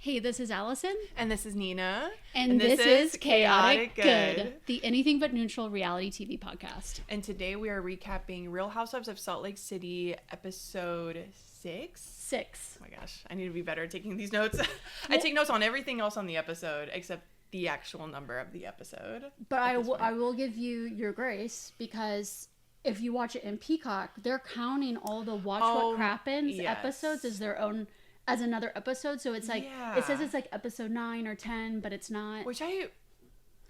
Hey, this is Allison. And this is Nina. And this is Chaotic Good, the anything but neutral reality TV podcast. And today we are recapping Real Housewives of Salt Lake City, episode 6. Oh my gosh, I need to be better at taking these notes. I take notes on everything else on the episode except the actual number of the episode. But I will give you your grace, because if you watch it in Peacock, they're counting all the Watch What Crappens episodes as their own, as another episode. So it's like, it says it's like episode 9 or 10, but it's not.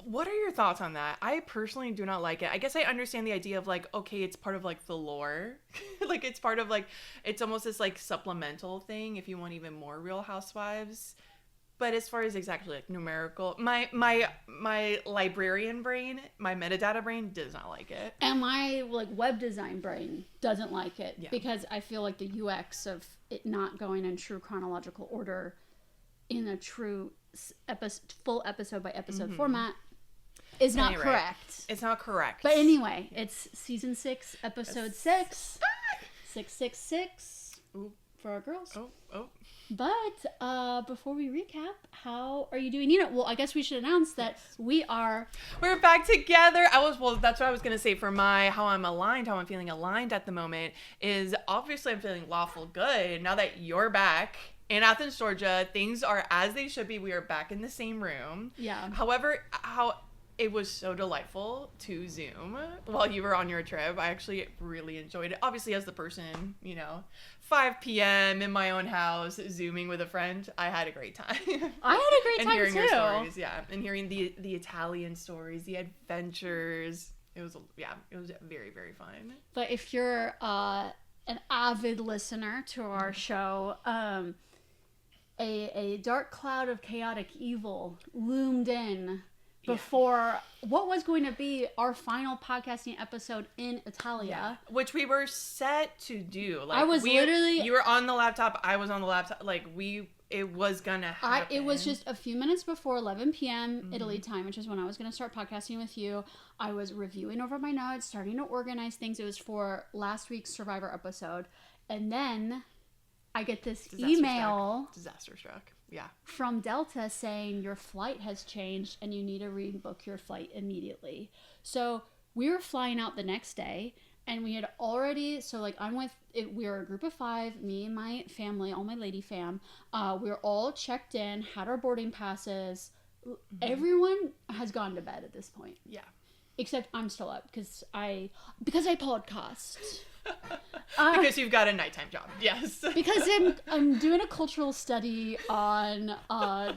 What are your thoughts on that? I personally do not like it. I guess I understand the idea of like, okay, it's part of like the lore. Like it's part of like, it's almost this like supplemental thing if you want even more Real Housewives. But as far as exactly like numerical, my librarian brain, my metadata brain does not like it. And my like web design brain doesn't like it because I feel like the UX of it not going in true chronological order in a true full episode by episode format is not correct. It's not correct. But anyway, it's season 6, episode 6. 666 for our girls. Oh. But before we recap, how are you doing, Nina? Well, I guess we should announce that we're back together. That's what I was gonna say for how I'm feeling aligned at the moment is obviously I'm feeling lawful good now that you're back in Athens, Georgia. Things are as they should be. We are back in the same room. Yeah. However, it was so delightful to Zoom while you were on your trip. I actually really enjoyed it. Obviously, as the person, 5 p.m. in my own house, Zooming with a friend, I had a great time. I had a great time, and hearing too. your stories, and hearing the Italian stories, the adventures. It was very, very fun. But if you're an avid listener to our show, a dark cloud of chaotic evil loomed in before what was going to be our final podcasting episode in Italia. Which we were set to do. Like you were on the laptop, I was on the laptop. Like it was gonna happen. It was just a few minutes before 11 p.m. Italy time, which is when I was going to start podcasting with you. I was reviewing over my notes, starting to organize things. It was for last week's Survivor episode. And then I get this email. Disaster struck. Yeah. From Delta saying your flight has changed and you need to rebook your flight immediately. So we were flying out the next day, and we had already, we were a group of 5, me and my family, all my lady fam. We were all checked in, had our boarding passes. Everyone has gone to bed at this point. Yeah. Except I'm still up because I podcast. Because you've got a nighttime job. Yes. Because I'm doing a cultural study on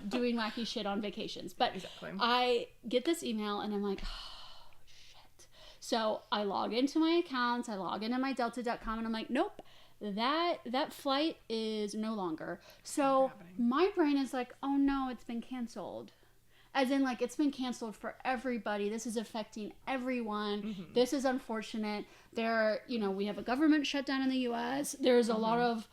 doing wacky shit on vacations. But exactly. I get this email and I'm like, oh, shit. So I log into my accounts. I log into my delta.com and I'm like, nope, that flight is no longer. So my brain is like, oh no, it's been canceled. As in, like, it's been canceled for everybody. This is affecting everyone. This is unfortunate. We have a government shutdown in the U.S. There's a lot of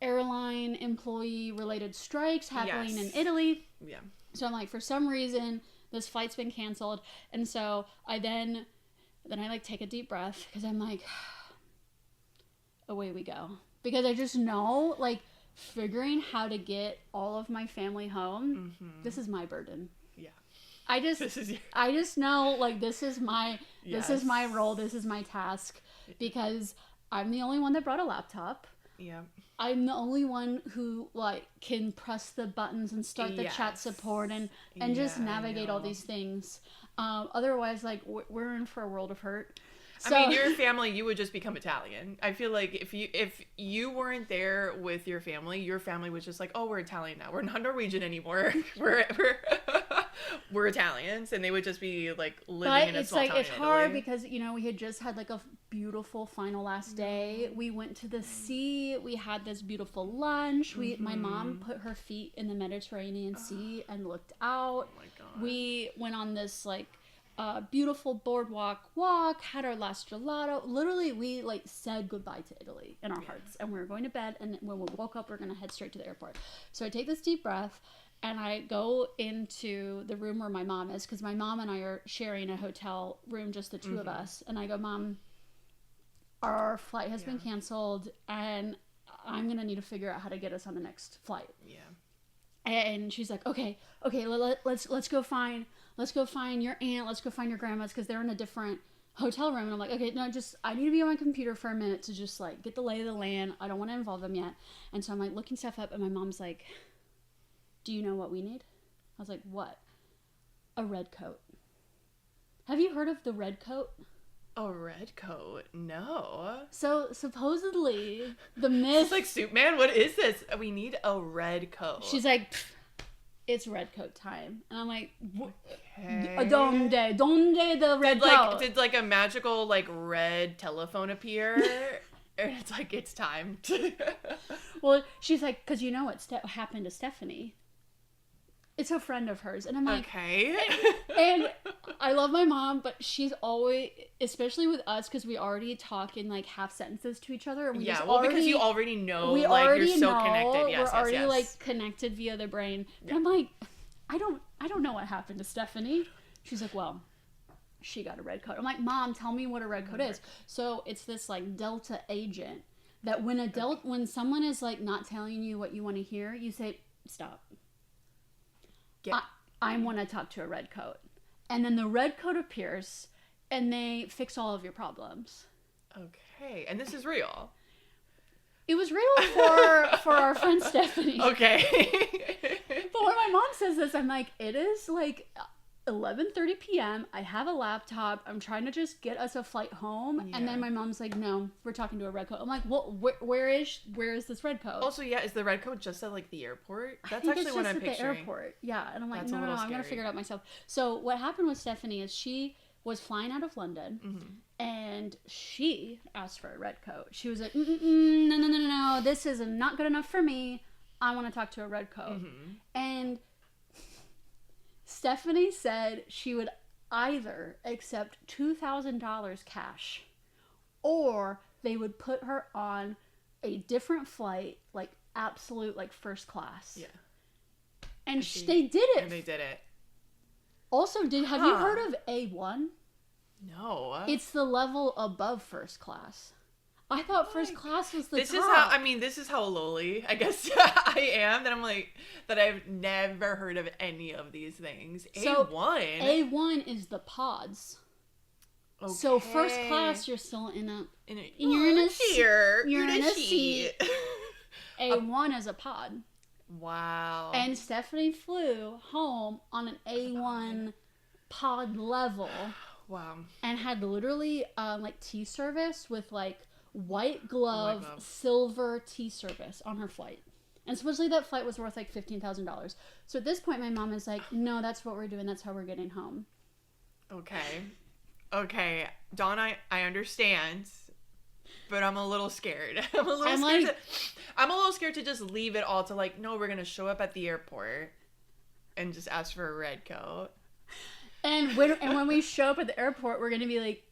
airline employee-related strikes happening in Italy. Yeah. So I'm like, for some reason, this flight's been canceled. And so I then I take a deep breath because I'm like, away we go. Because I just know, like, figuring how to get all of my family home, this is my burden. Yeah. I just know, like, this is my role, this is my task, because I'm the only one that brought a laptop. Yeah. I'm the only one who, like, can press the buttons and start the chat support and just navigate all these things. Otherwise, like, we're in for a world of hurt. So, I mean, your family, you would just become Italian. I feel like if you weren't there with your family was just like, oh, we're Italian now. We're not Norwegian anymore. We're Italians, and they would just be like living in a small town. But it's hard because we had just had like a beautiful final last day. We went to the sea. We had this beautiful lunch. My mom put her feet in the Mediterranean Sea and looked out. Oh my god. We went on this like beautiful boardwalk walk, had our last gelato. Literally, we like said goodbye to Italy in our hearts, and we were going to bed, and when we woke up, we we're going to head straight to the airport. So I take this deep breath, and I go into the room where my mom is, because my mom and I are sharing a hotel room, just the two of us, and I go, Mom, our flight has been canceled, and I'm going to need to figure out how to get us on the next flight. Yeah. And she's like, okay, let's go find your aunt, let's go find your grandma's, because they're in a different hotel room. And I'm like, okay, no, I need to be on my computer for a minute to just like get the lay of the land. I don't want to involve them yet. And so I'm like looking stuff up, and my mom's like, do you know what we need? I was like, what? A red coat. Have you heard of the red coat? A red coat? No. So supposedly the myth. It's like, Soup Man, what is this? We need a red coat. She's like, it's red coat time. And I'm like, okay. Donde the red coat? Did like a magical like red telephone appear? And it's like, it's time. Well, she's like, because you know what happened to Stephanie. It's a friend of hers. And I'm like, okay. And I love my mom, but she's always, especially with us, because we already talk in like half sentences to each other. And we because you already know, like, you're so connected. Yes, we're already like connected via the brain. But I'm like, I don't know what happened to Stephanie. She's like, well, she got a red coat. I'm like, Mom, tell me what a red coat is. So it's this like Delta agent that when someone is like not telling you what you want to hear, you say, stop. I want to talk to a red coat. And then the red coat appears and they fix all of your problems. Okay. And this is real. It was real for our friend Stephanie. Okay. But when my mom says this, I'm like, it is like 11:30 p.m. I have a laptop. I'm trying to just get us a flight home. Yeah. And then my mom's like, no, we're talking to a red coat. I'm like, well, where is this red coat? Also, yeah, is the red coat just at like the airport? That's actually what I'm picturing. The airport. Yeah. And I'm like, no, I'm going to figure it out myself. So what happened with Stephanie is she was flying out of London and she asked for a red coat. She was like, no, this is not good enough for me. I want to talk to a red coat. And Stephanie said she would either accept $2,000 cash or they would put her on a different flight, like absolute, like first class. Yeah. And they did it. And they did it. Also, have you heard of A1? No. It's the level above first class. I thought first class was the top. This is how lowly, I guess, I am, that I've never heard of any of these things. So, A1? A1 is the pods. Okay. So first class, you're still in a seat. A1 is a pod. Wow. And Stephanie flew home on an A1 pod level. Wow. And had literally like tea service with like white glove, silver tea service on her flight. And supposedly that flight was worth like $15,000. So at this point, my mom is like, no, that's what we're doing. That's how we're getting home. Okay. Dawn, I understand, but I'm a little scared. I'm a little scared to just leave it all to like, no, we're going to show up at the airport and just ask for a red coat. And when we show up at the airport, we're going to be like,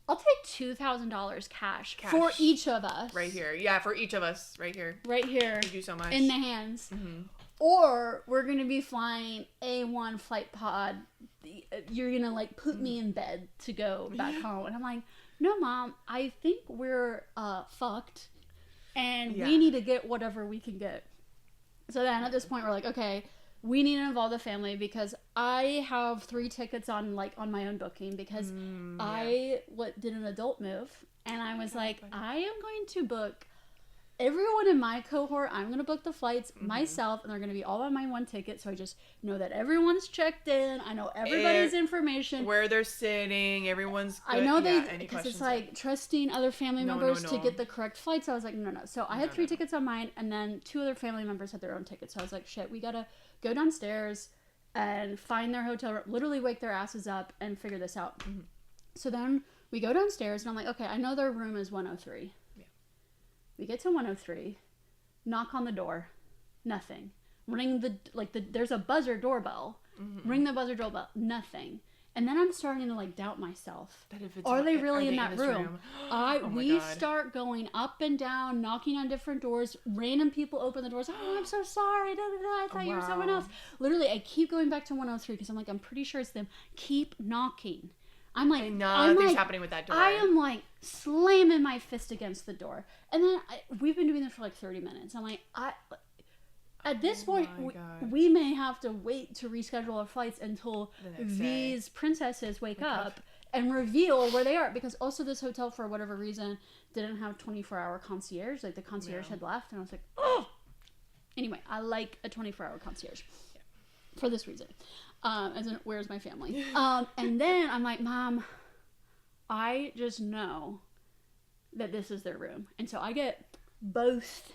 I'll take $2,000 cash for each of us. Right here. Yeah, for each of us. Right here. Right here. Thank you so much. In the hands. Or we're going to be flying A1 flight pod. You're going to like put me in bed to go back home. And I'm like, no, Mom, I think we're fucked. And we need to get whatever we can get. So then at this point, we're like, okay, we need to involve the family because I have 3 tickets on my own booking because I did an adult move and I was like, I am going to book everyone in my cohort. I'm going to book the flights myself and they're going to be all on my one ticket. So I just know that everyone's checked in. I know everybody's information. Where they're sitting. Everyone's good. I know because it's like trusting other family members to get the correct flights. So I was like, no. So I had 3 tickets on mine and then 2 other family members had their own tickets. So I was like, shit, we got to go downstairs and find their hotel room, literally wake their asses up and figure this out. So then we go downstairs and I'm like, okay, I know their room is 103. Yeah. We get to 103, knock on the door, nothing. Ring there's a buzzer doorbell. Ring the buzzer doorbell, nothing. And then I'm starting to like doubt myself. Are they really in that room? We start going up and down, knocking on different doors. Random people open the doors. Oh, I'm so sorry. I thought you were someone else. Literally, I keep going back to 103 because I'm like, I'm pretty sure it's them. Keep knocking. I'm like, nothing's happening with that door. I am like slamming my fist against the door. And then we've been doing this for like 30 minutes. I'm like, At this point, we may have to wait to reschedule our flights until these princesses wake up and reveal where they are. Because also this hotel, for whatever reason, didn't have 24-hour concierge. Like, the concierge had left. And I was like, oh! Anyway, I like a 24-hour concierge. Yeah. For this reason. As in, where's my family? And then I'm like, Mom, I just know that this is their room. And so I get both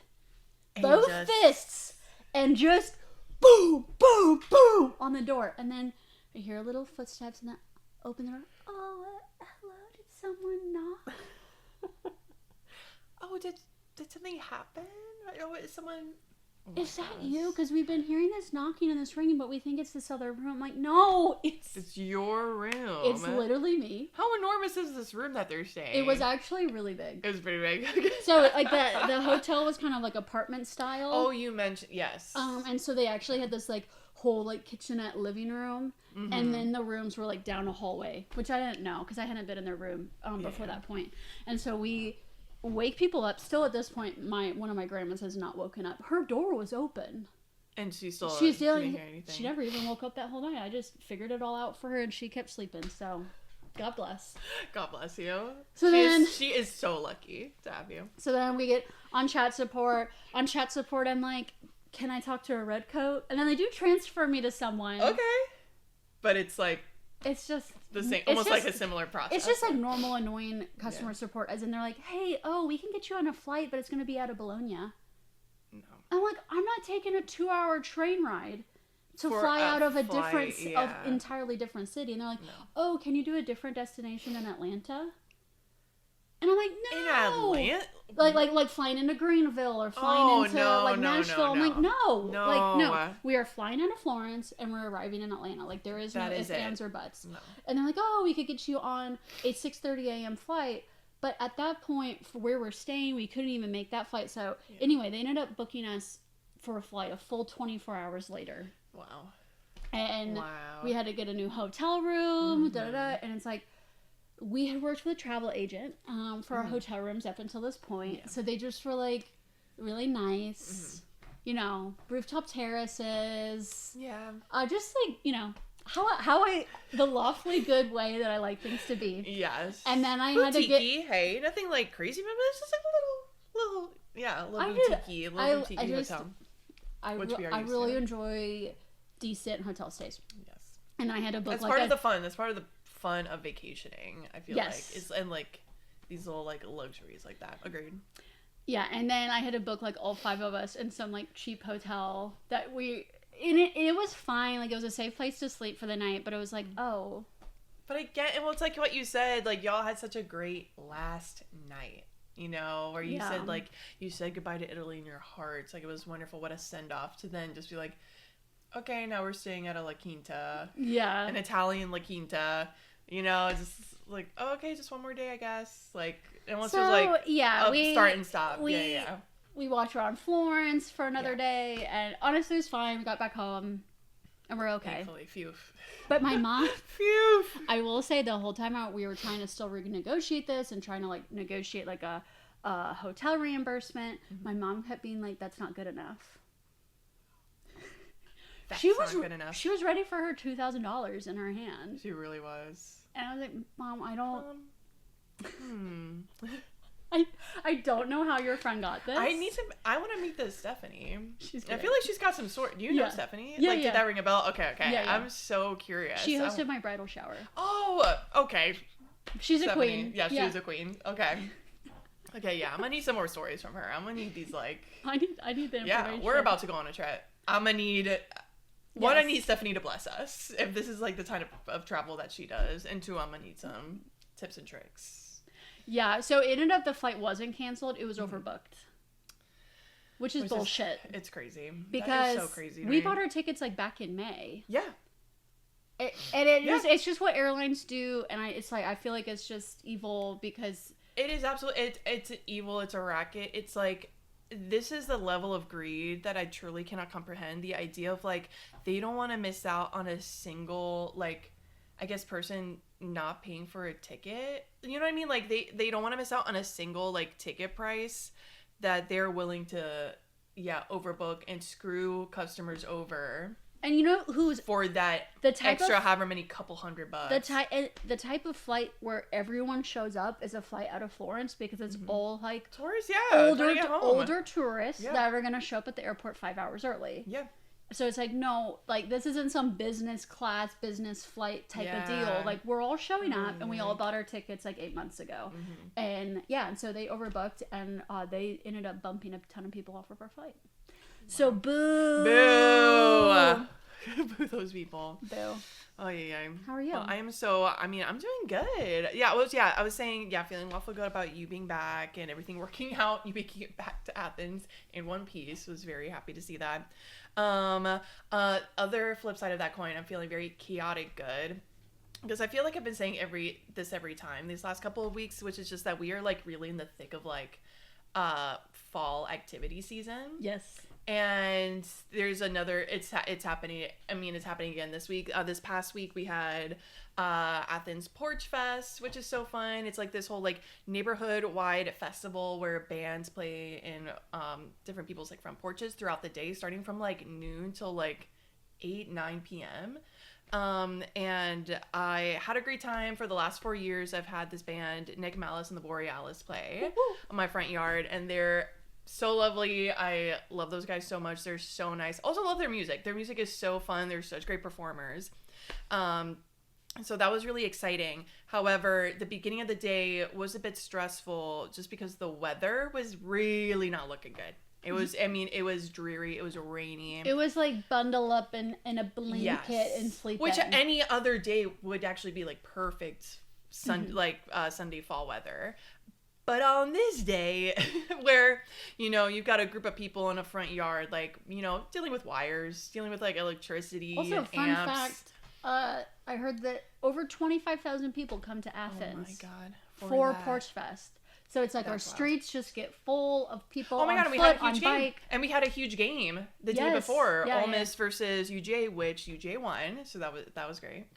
fists and just boom, boom, boom on the door. And then I hear little footsteps and then open the door. Oh, hello, did someone knock? Oh, did something happen? Oh, is someone... Oh is that you? Because we've been hearing this knocking and this ringing, but we think it's this other room. I'm like, no, it's your room. It's literally me. How enormous is this room that they're staying? It was actually really big. It was pretty big. So, like, the hotel was kind of like apartment style. Oh, you mentioned, yes. And so they actually had this, like, whole, like, kitchenette living room. Mm-hmm. And then the rooms were, like, down a hallway, which I didn't know because I hadn't been in their room before that point. And so we wake people up. Still at this point, one of my grandmas has not woken up. Her door was open. And she still didn't hear anything. She never even woke up that whole night. I just figured it all out for her and she kept sleeping. So, God bless. God bless you. So she is so lucky to have you. So then we get on chat support. On chat support, I'm like, can I talk to a red coat? And then they do transfer me to someone. Okay. But it's like... It's just the same, almost like a similar process. It's just like normal annoying customer support, as in they're like, "Hey, we can get you on a flight, but it's going to be out of Bologna." No, I'm like, I'm not taking a 2-hour train ride to fly out of of entirely different city. And they're like, "Oh, can you do a different destination in Atlanta?" And I'm like, no. In Atlanta? Like flying into Greenville or flying into Nashville. I'm like, no. We are flying into Florence and we're arriving in Atlanta. Like, there is no ifs, ands, or buts. No. And they're like, oh, we could get you on a 6:30 a.m. flight. But at that point, for where we're staying, we couldn't even make that flight. So anyway, they ended up booking us for a flight a full 24 hours later. Wow. And we had to get a new hotel room, and it's like, we had worked with a travel agent for our hotel rooms up until this point. Yeah. So they just were like really nice, you know, rooftop terraces. Yeah. Just like, you know, the lawfully good way that I like things to be. Yes. And then I had to get... Hey, nothing like crazy, but it's just like a little boutique-y, boutique-y hotel. I really enjoy decent hotel stays. Yes. And I had to book That's part of the fun. That's part of the fun of vacationing, I feel like, is and like these little like luxuries like that. Agreed. Yeah, and then I had to book like all 5 of us in some like cheap hotel that it was fine, like it was a safe place to sleep for the night, but it was like, oh. But I get, well, it's like what you said, like y'all had such a great last night, you know, where you said like you said goodbye to Italy in your hearts, like it was wonderful. What a send off to then just be like, okay, now we're staying at a La Quinta, an Italian La Quinta. You know, it's just like, oh, okay, just one more day, I guess. Like, unless it was like start and stop. We walked around Florence for another day, and honestly, it was fine. We got back home, and we're okay. Thankfully, phew. But my mom, phew. I will say, the whole time out, we were trying to still renegotiate this and trying to like negotiate like a hotel reimbursement. My mom kept being like, "That's not good enough." She was ready for her $2,000 in her hand. She really was. And I was like, Mom, I don't... I don't know how your friend got this. I want to meet this Stephanie. I feel like she's got some sort... Do you know Stephanie? Yeah, Did that ring a bell? Okay. Yeah. I'm so curious. She hosted my bridal shower. Oh, okay. She's Stephanie. A queen. Yeah, she was a queen. Okay. Okay, yeah. I'm going to need some more stories from her. I'm going to need these, like... I need the information. Yeah, we're about to go on a trip. I'm going to need... One, I need Stephanie to bless us, if this is like the kind of travel that she does. And 2, I'm going to need some tips and tricks. Yeah, so it ended up the flight wasn't canceled. It was overbooked. Which is bullshit. It's crazy. Because that is so crazy we bought our tickets like back in May. Yeah. It's just what airlines do. And it's like, I feel like it's just evil because... It is absolutely... It's evil. It's a racket. It's like... This is the level of greed that I truly cannot comprehend. The idea of like they don't want to miss out on a single like I guess person not paying for a ticket. You know what I mean? Like they don't want to miss out on a single like ticket price that they're willing to overbook and screw customers over. And you know who's for that extra however many couple $100. The type of flight where everyone shows up is a flight out of Florence, because it's all like tourists, older tourists that are gonna show up at the airport 5 hours early. Yeah. So it's like, no, like this isn't some business class, business flight type of deal. Like we're all showing up, and we all bought our tickets like 8 months ago, and and so they overbooked, and they ended up bumping a ton of people off of our flight. So boo. Boo those people. Boo. Oh yeah. How are you? Well, I'm doing good. I was saying, feeling awful good about you being back and everything working out. You making it back to Athens in one piece. Was very happy to see that. Other flip side of that coin, I'm feeling very chaotic good. Because I feel like I've been saying every time these last couple of weeks, which is just that we are like really in the thick of like fall activity season. Yes. And there's another, it's happening. I mean, it's happening again this week. This past week we had Athens Porch Fest, which is so fun. It's like this whole like neighborhood wide festival where bands play in different people's like front porches throughout the day, starting from like noon till like 8-9 p.m. And I had a great time. For the last 4 years, I've had this band, Nick Malice and the Borealis, play on my front yard, and they're so lovely. I love those guys so much. They're so nice. Also love their music. Their music is so fun. They're such great performers. So that was really exciting. However, the beginning of the day was a bit stressful just because the weather was really not looking good. It was dreary. It was rainy. It was like bundle up in a blanket and sleep Which in. Any other day would actually be like perfect Sunday fall weather. But on this day, where, you've got a group of people in a front yard, like, dealing with wires, dealing with, like, electricity also, and fun amps. fact, I heard that over 25,000 people come to Athens. Oh, my God. For Porch Fest. So it's like our streets just get full of people on foot, we had a huge on game. bike. And we had a huge game the day before. Ole Miss versus UJ, which UJ won. So that was great.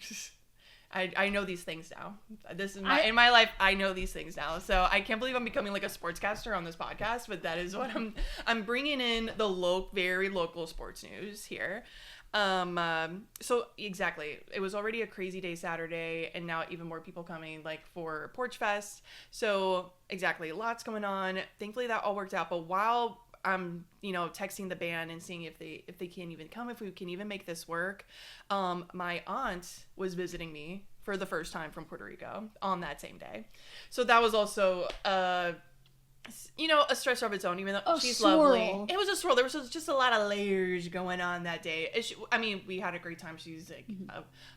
I know these things now. This is in my life. I know these things now. So I can't believe I'm becoming like a sportscaster on this podcast, but that is what I'm bringing in the very local sports news here. So exactly, it was already a crazy day Saturday, and now even more people coming like for Porch Fest. So exactly, lots going on. Thankfully that all worked out. But while I'm, texting the band and seeing if they can even come, if we can even make this work. My aunt was visiting me for the first time from Puerto Rico on that same day. So that was also, a stressor of its own, even though she's lovely. It was a swirl. There was just a lot of layers going on that day. We had a great time. She's like,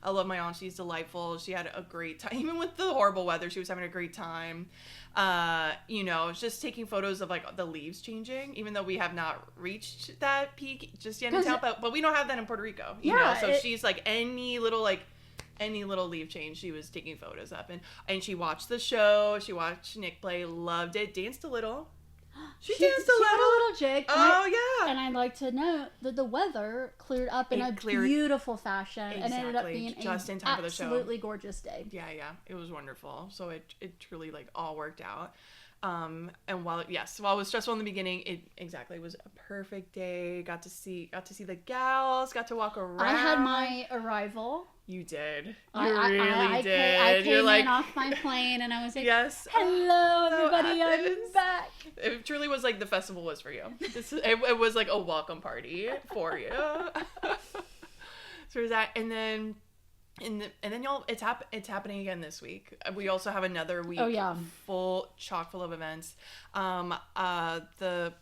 I love my aunt. She's delightful. She had a great time. Even with the horrible weather, she was having a great time. Just taking photos of like the leaves changing, even though we have not reached that peak just yet in town, but we don't have that in Puerto Rico, so she's like any little leaf change, she was taking photos up, and she watched the show, she watched Nick play, loved it, danced a little. She danced a little jig. Yeah. And I'd like to note that the weather cleared up in a beautiful fashion, and ended up being just in time for the show. Absolutely gorgeous day. Yeah, it was wonderful. So it truly like all worked out. And while it was stressful in the beginning, it was a perfect day. Got to see the gals, got to walk around. I had my arrival. You did. I really did. I came in off my plane, and I was like, yes, hello everybody, I'm back. It truly was like the festival was for you. It was like a welcome party for you. So there's that, and then y'all, it's happening again this week. We also have another week chock full of events. The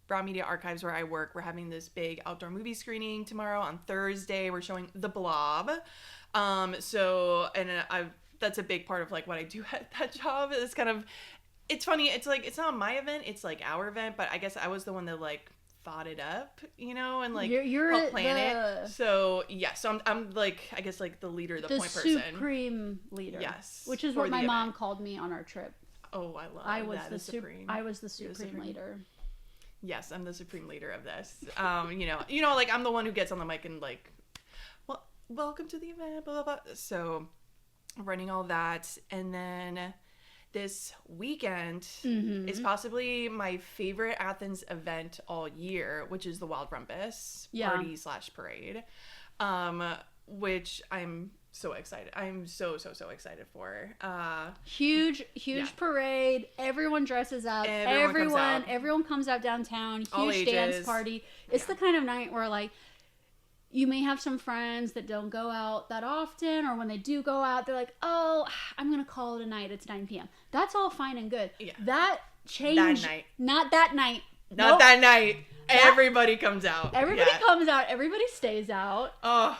Brown Media Archives, where I work, we're having this big outdoor movie screening tomorrow. On Thursday, we're showing The Blob. That's a big part of like what I do at that job. It's funny. It's like, it's not my event. It's like our event, but I guess I was the one that like thought it up, and like helped plan it. So so I'm like, I guess like the leader, the point person, the supreme leader. Yes, which is what my mom called me on our trip. Oh, I love. I was the supreme leader. Yes, I'm the supreme leader of this. Like I'm the one who gets on the mic and like, well, welcome to the event, blah blah blah. So, running all that, and then this weekend is possibly my favorite Athens event all year, which is the Wild Rumpus party / parade, which I'm so excited. I'm so excited for. Huge parade. Everyone dresses up. Everyone comes out downtown. Huge dance party. It's the kind of night where like you may have some friends that don't go out that often, or when they do go out, they're like, oh, I'm going to call it a night. It's 9 p.m. That's all fine and good. Yeah. That change. That night. Not that night. Not that night. Everybody comes out. Everybody comes out. Everybody stays out. Oh.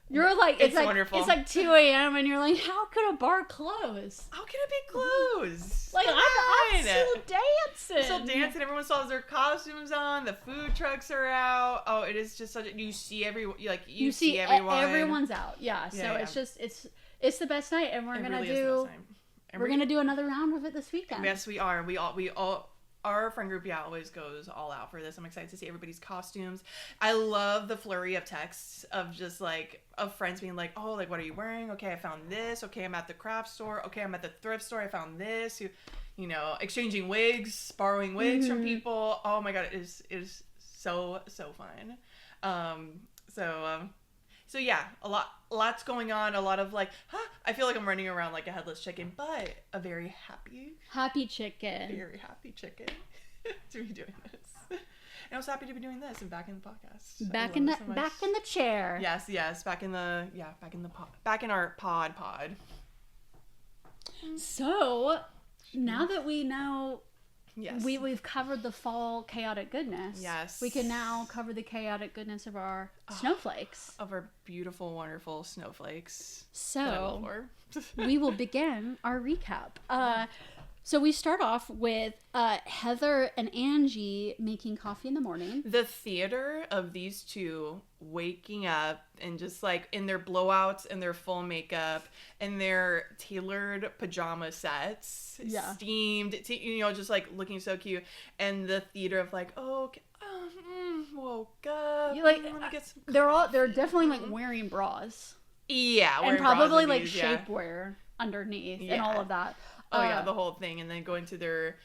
You're like, it's like, wonderful. It's like 2 a.m. and you're like, how could a bar close? How can it be closed? Like, I'm still dancing. Still dancing. Everyone still has their costumes on. The food trucks are out. Oh, it is just such a, you see everyone. Like, you see everyone. Everyone's out. Yeah. So it's just, it's the best night. And we're going to we're going to do another round of it this weekend. Yes, we are. We all. Our friend group, always goes all out for this. I'm excited to see everybody's costumes. I love the flurry of texts of just like, of friends being like, oh, like, what are you wearing? Okay, I found this. Okay, I'm at the craft store. Okay, I'm at the thrift store. I found this. You know, exchanging wigs, borrowing wigs from people. Oh my God, it is so fun. So yeah, lots going on. A lot of like, I feel like I'm running around like a headless chicken, but a very happy chicken to be doing this. And I was happy to be doing this and back in the podcast. Back in the chair. Yes, back in our pod. So now that we know. Yes. We've covered the fall chaotic goodness. Yes. We can now cover the chaotic goodness of our snowflakes. Of our beautiful, wonderful snowflakes. So, we will begin our recap. So we start off with Heather and Angie making coffee in the morning. The theater of these two waking up and just like in their blowouts and their full makeup and their tailored pajama sets, steamed, just like looking so cute. And the theater of like, woke up. They're definitely like wearing bras. Yeah, and probably like shapewear underneath and all of that. The whole thing, and then going to their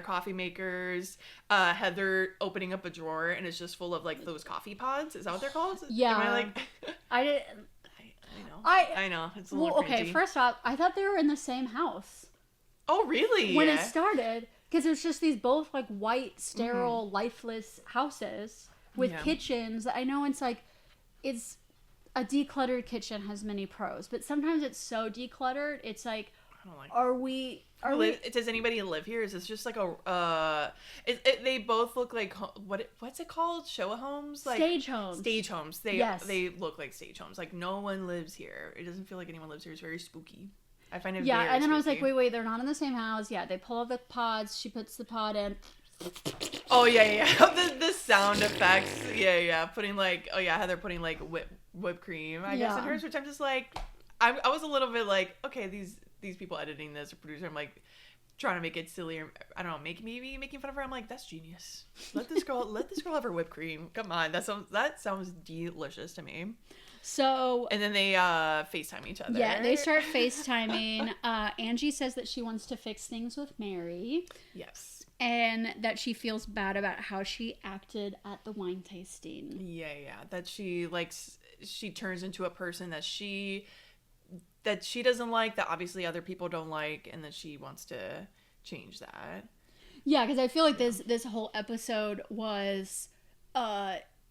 coffee makers. Heather opening up a drawer, and it's just full of like those coffee pods. Is that what they're called? Yeah. Am I like? I didn't. I know. It's a little cringy. Okay. First off, I thought they were in the same house. Oh, really? When it started, because it's just these both like white, sterile, lifeless houses with kitchens. I know it's a decluttered kitchen has many pros, but sometimes it's so decluttered, it's like, I don't like does anybody live here? Is this just like they both look like, what's it called? Show homes? Like stage homes. Stage homes. They look like stage homes. Like no one lives here. It doesn't feel like anyone lives here. It's very spooky. I find it very and then spooky. I was like, wait, they're not in the same house. Yeah, they pull out the pods, she puts the pod in. Oh yeah. the sound effects. Yeah. Putting like, Heather putting like whipped cream, I guess, in hers, which I'm just like, I was a little bit like, okay, these people editing this or producer, I'm like trying to make it silly, or I don't know, maybe making fun of her. I'm like, that's genius. Let this girl have her whipped cream. Come on, that sounds delicious to me. So, and then they FaceTime each other. Yeah, they start FaceTiming. Angie says that she wants to fix things with Mary. Yes. And that she feels bad about how she acted at the wine tasting. Yeah. That she turns into a person that she doesn't like, that obviously other people don't like, and that she wants to change that. Yeah, because I feel like this whole episode was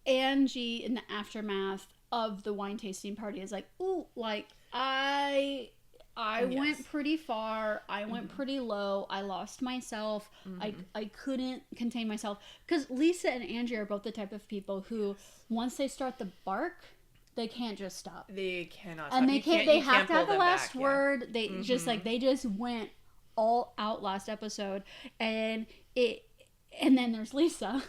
Angie in the aftermath of the wine tasting party is like, ooh, like I went pretty far. I went pretty low. I lost myself. I couldn't contain myself. Because Lisa and Angie are both the type of people who, once they start the bark, they can't just stop. They cannot stop. And they have to have the last word. They just they just went all out last episode. And then there's Lisa.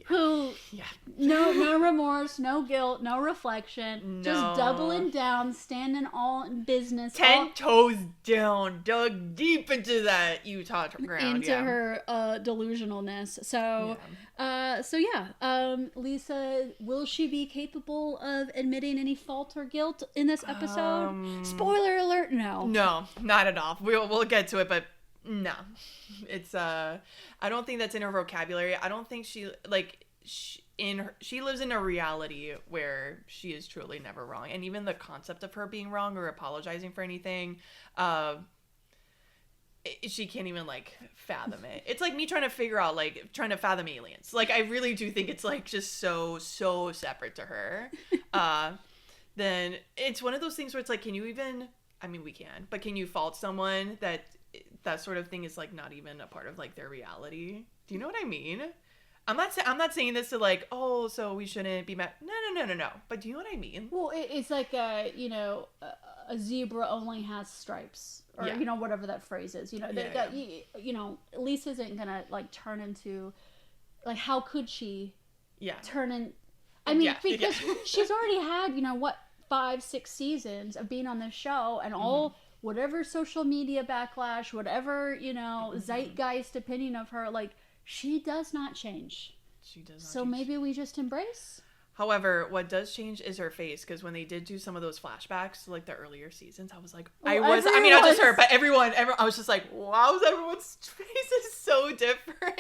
Who Yeah. No remorse, no guilt, no reflection. No. Just doubling down, standing all in business. 10 toes down, dug deep into that Utah ground. Into her delusionalness. So, Lisa, will she be capable of admitting any fault or guilt in this episode? Spoiler alert, no. No, not at all. We'll get to it, but no. It's, I don't think that's in her vocabulary. I don't think she lives in a reality where she is truly never wrong. And even the concept of her being wrong or apologizing for anything, she can't even, like, fathom it. It's like me trying to fathom aliens. Like, I really do think it's, like, just so separate to her. Then it's one of those things where it's like, can you even, I mean, we can, but can you fault someone that sort of thing is, like, not even a part of, like, their reality? Do you know what I mean? I'm not saying this to, like, oh, so we shouldn't be mad. No. But do you know what I mean? Well, it's like a zebra only has stripes, or whatever that phrase is. Lisa isn't gonna, like, turn into, like, how could she? Yeah. Turn in. I mean, because she's already had 5-6 seasons of being on this show, and all whatever social media backlash, whatever zeitgeist opinion of her, like. She does not change. She does not So change. Maybe we just embrace. However, what does change is her face, because when they did do some of those flashbacks to, like, the earlier seasons, I was like, not just her, but everyone, I was just like, wow, everyone's face is so different.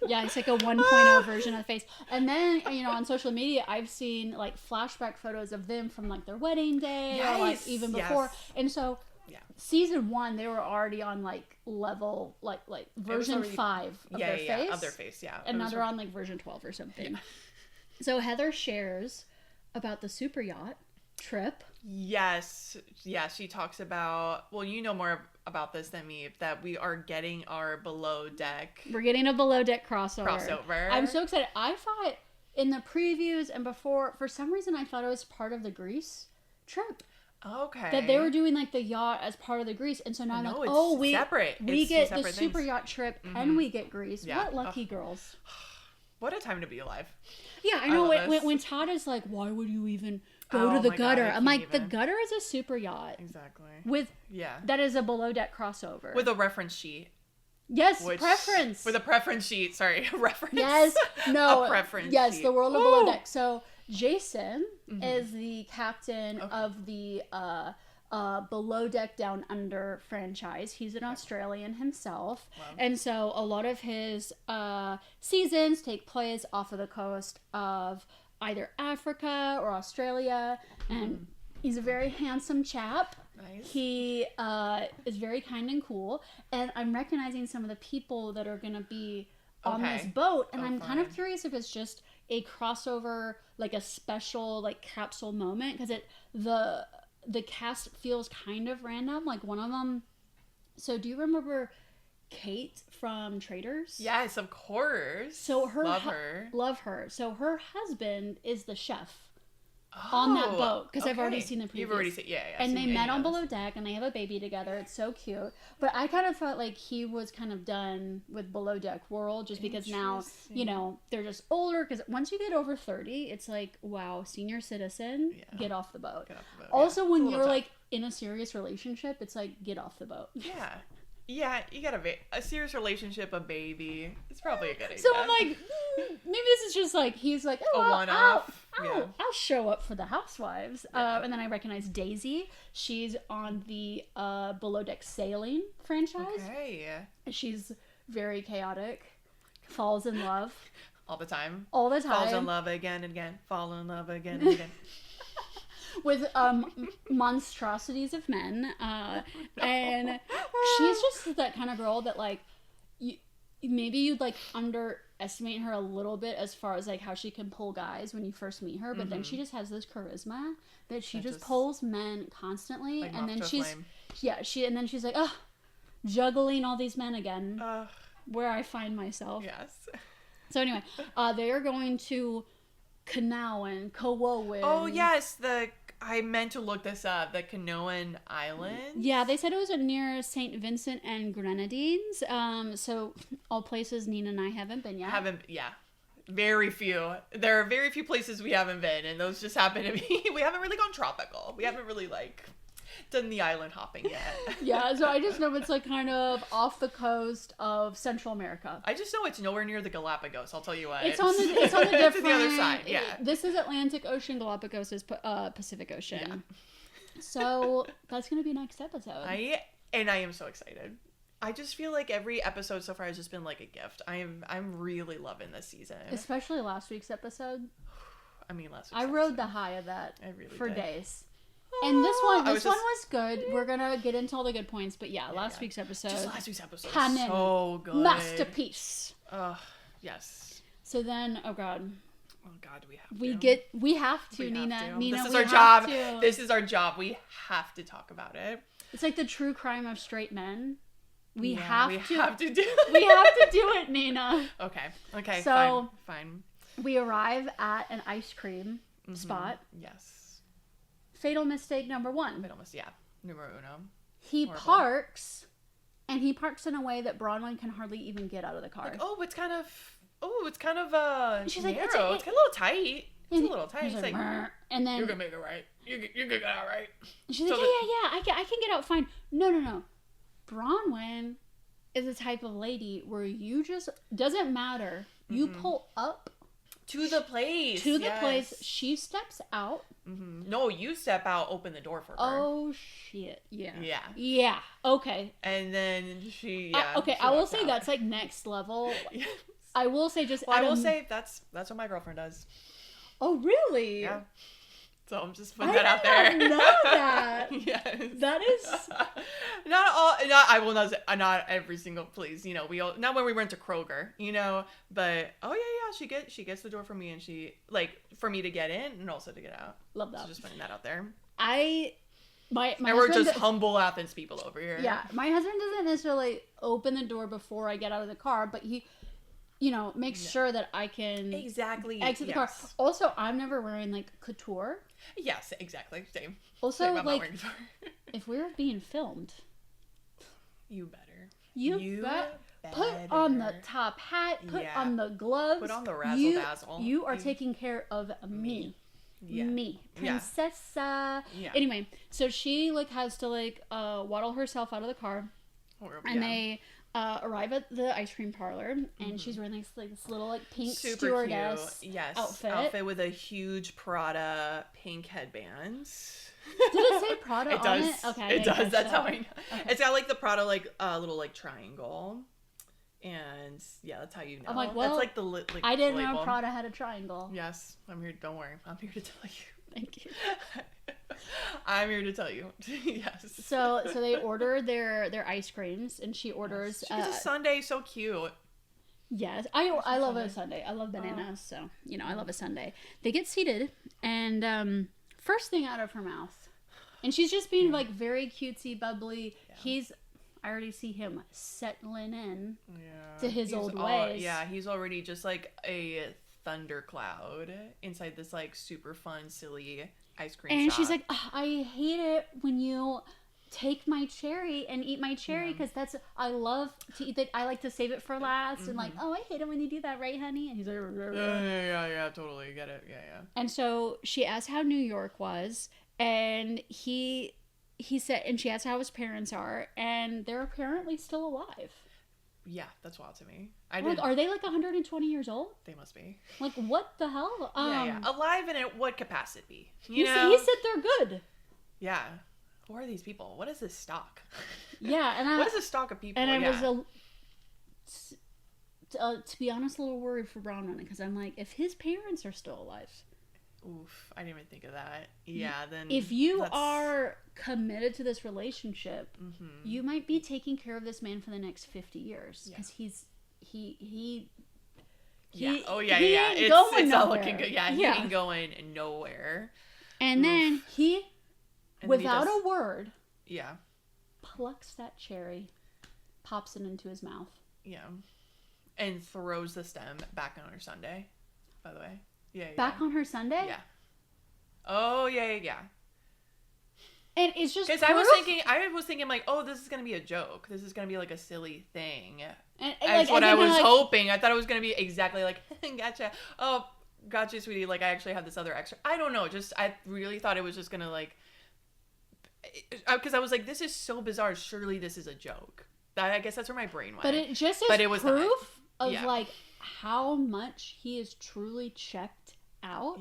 Yeah, it's like a 1.0 version of the face. And then, on social media, I've seen, like, flashback photos of them from, like, their wedding day, or, like, even before. And so... Yeah. Season 1, they were already on, like, level, like version 5 of their face. Yeah, of their face, yeah. And now they're on, like, version 12 or something. Yeah. So Heather shares about the super yacht trip. Yes. Yeah, she talks about, well, you know more about this than me, that we are getting our below deck. We're getting a below deck crossover. I'm so excited. I thought in the previews and before, for some reason, I thought it was part of the Greece trip. Okay. That they were doing, like, the yacht as part of the Greece, and so now I'm like, oh, we get the super yacht trip and we get Greece. Yeah. What lucky girls. What a time to be alive. Yeah, I know. When Todd is like, why would you even go to the gutter? I'm like, the gutter is a super yacht. Exactly. That is a below deck crossover. With a reference sheet. Yes, preference. With a preference sheet. Sorry, reference. Yes, no. A preference yes, sheet. The world of below deck. So Jason is the captain of the Below Deck Down Under franchise. He's an Australian himself. Wow. And so a lot of his seasons take place off of the coast of either Africa or Australia. And he's a very handsome chap. Nice. He is very kind and cool. And I'm recognizing some of the people that are going to be on this boat. And I'm kind of curious if it's just a crossover, like a special, like, capsule moment, because the cast feels kind of random. Like, one of them, so do you remember Kate from Traders? Yes, of course. So love her. So her husband is the chef on that boat, because I've already seen the previews. You've already seen, and they met on Below Deck, and they have a baby together. It's so cute. But I kind of felt like he was kind of done with Below Deck world, just because now, they're just older, because once you get over 30, it's like, wow, senior citizen, get off the boat. Also, when you're, like, in a serious relationship, it's like, get off the boat. Yeah. Yeah, you got a serious relationship, a baby. It's probably a good idea. So I'm like, maybe this is just like, he's like, oh, a one-off. I'll show up for the housewives. Yeah. And then I recognize Daisy. She's on the Below Deck Sailing franchise. Okay. She's very chaotic. Falls in love. All the time. Falls in love again and again. Fall in love again and again. With monstrosities of men, and she's just that kind of girl that, like, maybe you'd, like, underestimate her a little bit as far as, like, how she can pull guys when you first meet her, but then she just has this charisma that she just pulls men constantly, like, and then she's like, oh, juggling all these men again, where I find myself. Yes. So anyway, they are going to Kanoan, Kauai. Oh yes, I meant to look this up. The Kanoan Islands. Yeah, they said it was near St. Vincent and Grenadines. So all places Nina and I haven't been yet. Very few. There are very few places we haven't been, and those just happen to be. We haven't really gone tropical. We haven't really like done the island hopping yet. Yeah, so I just know it's like kind of off the coast of Central America. I just know it's nowhere near the Galapagos. I'll tell you what. It's on the different. It's the other side. Yeah. This is Atlantic Ocean. Galapagos is Pacific Ocean. Yeah. So that's gonna be next episode. I am so excited. I just feel like every episode so far has just been like a gift. I'm really loving this season. Especially last week's episode. I mean, last week's I rode the high of that for did. Days. And this one was good. We're gonna get into all the good points, but last week's episode. Just last week's episode. Canon. So good. Masterpiece. Yes. So then, oh god, we have to. Nina. This is our job. This is our job. We have to talk about it. It's like the true crime of straight men. We have to do it. We have to do it, Nina. Okay. So fine. We arrive at an ice cream spot. Yes. Fatal mistake number 1. Numero uno. He parks, and he parks in a way that Bronwyn can hardly even get out of the car. Like, it's kind of she's narrow. Like, it's a little tight. It's a little tight. He's like, and then you're gonna make it right. You're gonna get out right. She's like, I can get out fine. No. Bronwyn is the type of lady where you just doesn't matter. You pull up to the place. Place. She steps out. No, you step out. Open the door for her. Oh shit! Yeah. Yeah. Okay. And then she. Okay, I will say that's like next level. Yes. I will say just. Well, I will say that's what my girlfriend does. Oh really? Yeah. So I'm just putting that out there. I did not know that. Yes. That is not all. I will not say not every single place. We all not when we went to Kroger. But she gets the door for me, and she for me to get in and also to get out. Love that. So just putting that out there. My and we're just humble Athens people over here. Yeah, my husband doesn't necessarily open the door before I get out of the car, but he. Makes sure that I can exactly exit the car. Also, I'm never wearing like couture. Yes, exactly. Same. Also, Same, like if we're being filmed, you better. You better. Put on the top hat. Put on the gloves. Put on the razzle dazzle. You are taking care of me. Yeah. Me, princessa. Yeah. Anyway, so she has to waddle herself out of the car, and they. Arrive at the ice cream parlor, and she's wearing this little pink super stewardess outfit with a huge Prada pink headband. Did it say Prada it on does. it? Okay, it does. That's how I know. Okay. It's got the Prada little triangle, and that's how you know. I'm like, well, that's the I didn't know Prada had a triangle. Yes, I'm here. Don't worry, I'm here to tell you. Thank you. I'm here to tell you. Yes. So they order their ice creams, and she orders. She gets a sundae, so cute. Yes, I love a sundae. I love bananas, so I love a sundae. They get seated, and first thing out of her mouth, and she's just being very cutesy, bubbly. Yeah. I already see him settling in to his old ways. He's already just a thundercloud inside this super fun, silly ice cream shop. She's like, I hate it when you take my cherry and eat my cherry because I love to eat it. I like to save it for last and I hate it when you do that, right, honey? And he's like, yeah, totally get it, yeah. And so she asked how New York was, and he said, and she asked how his parents are, and they're apparently still alive. Yeah, that's wild to me. Are they 120 years old? They must be. What the hell? Alive in what capacity? He said they're good. Yeah. Who are these people? What is this stock? Yeah, and what is this stock of people? And I was to be honest, a little worried for Bronwyn because I'm like, if his parents are still alive. Oof, I didn't even think of that. Yeah, then if you are committed to this relationship, you might be taking care of this man for the next 50 years because he It's not looking good. Yeah, he ain't going nowhere. And then he, without a word, plucks that cherry, pops it into his mouth. Yeah, and throws the stem back on her sundae. By the way. Yeah. Back on her sundae? Yeah. Oh, yeah. And it's just because I was thinking this is gonna be a joke. This is gonna be a silly thing And, that's what I was hoping. I thought it was going to be exactly like, gotcha. Oh, gotcha, sweetie. Like, I actually have this other extra. I don't know. Just, I really thought it was just going to like, because I was like, this is so bizarre. Surely this is a joke. I guess that's where my brain went. But it just is proof of like how much he is truly checked out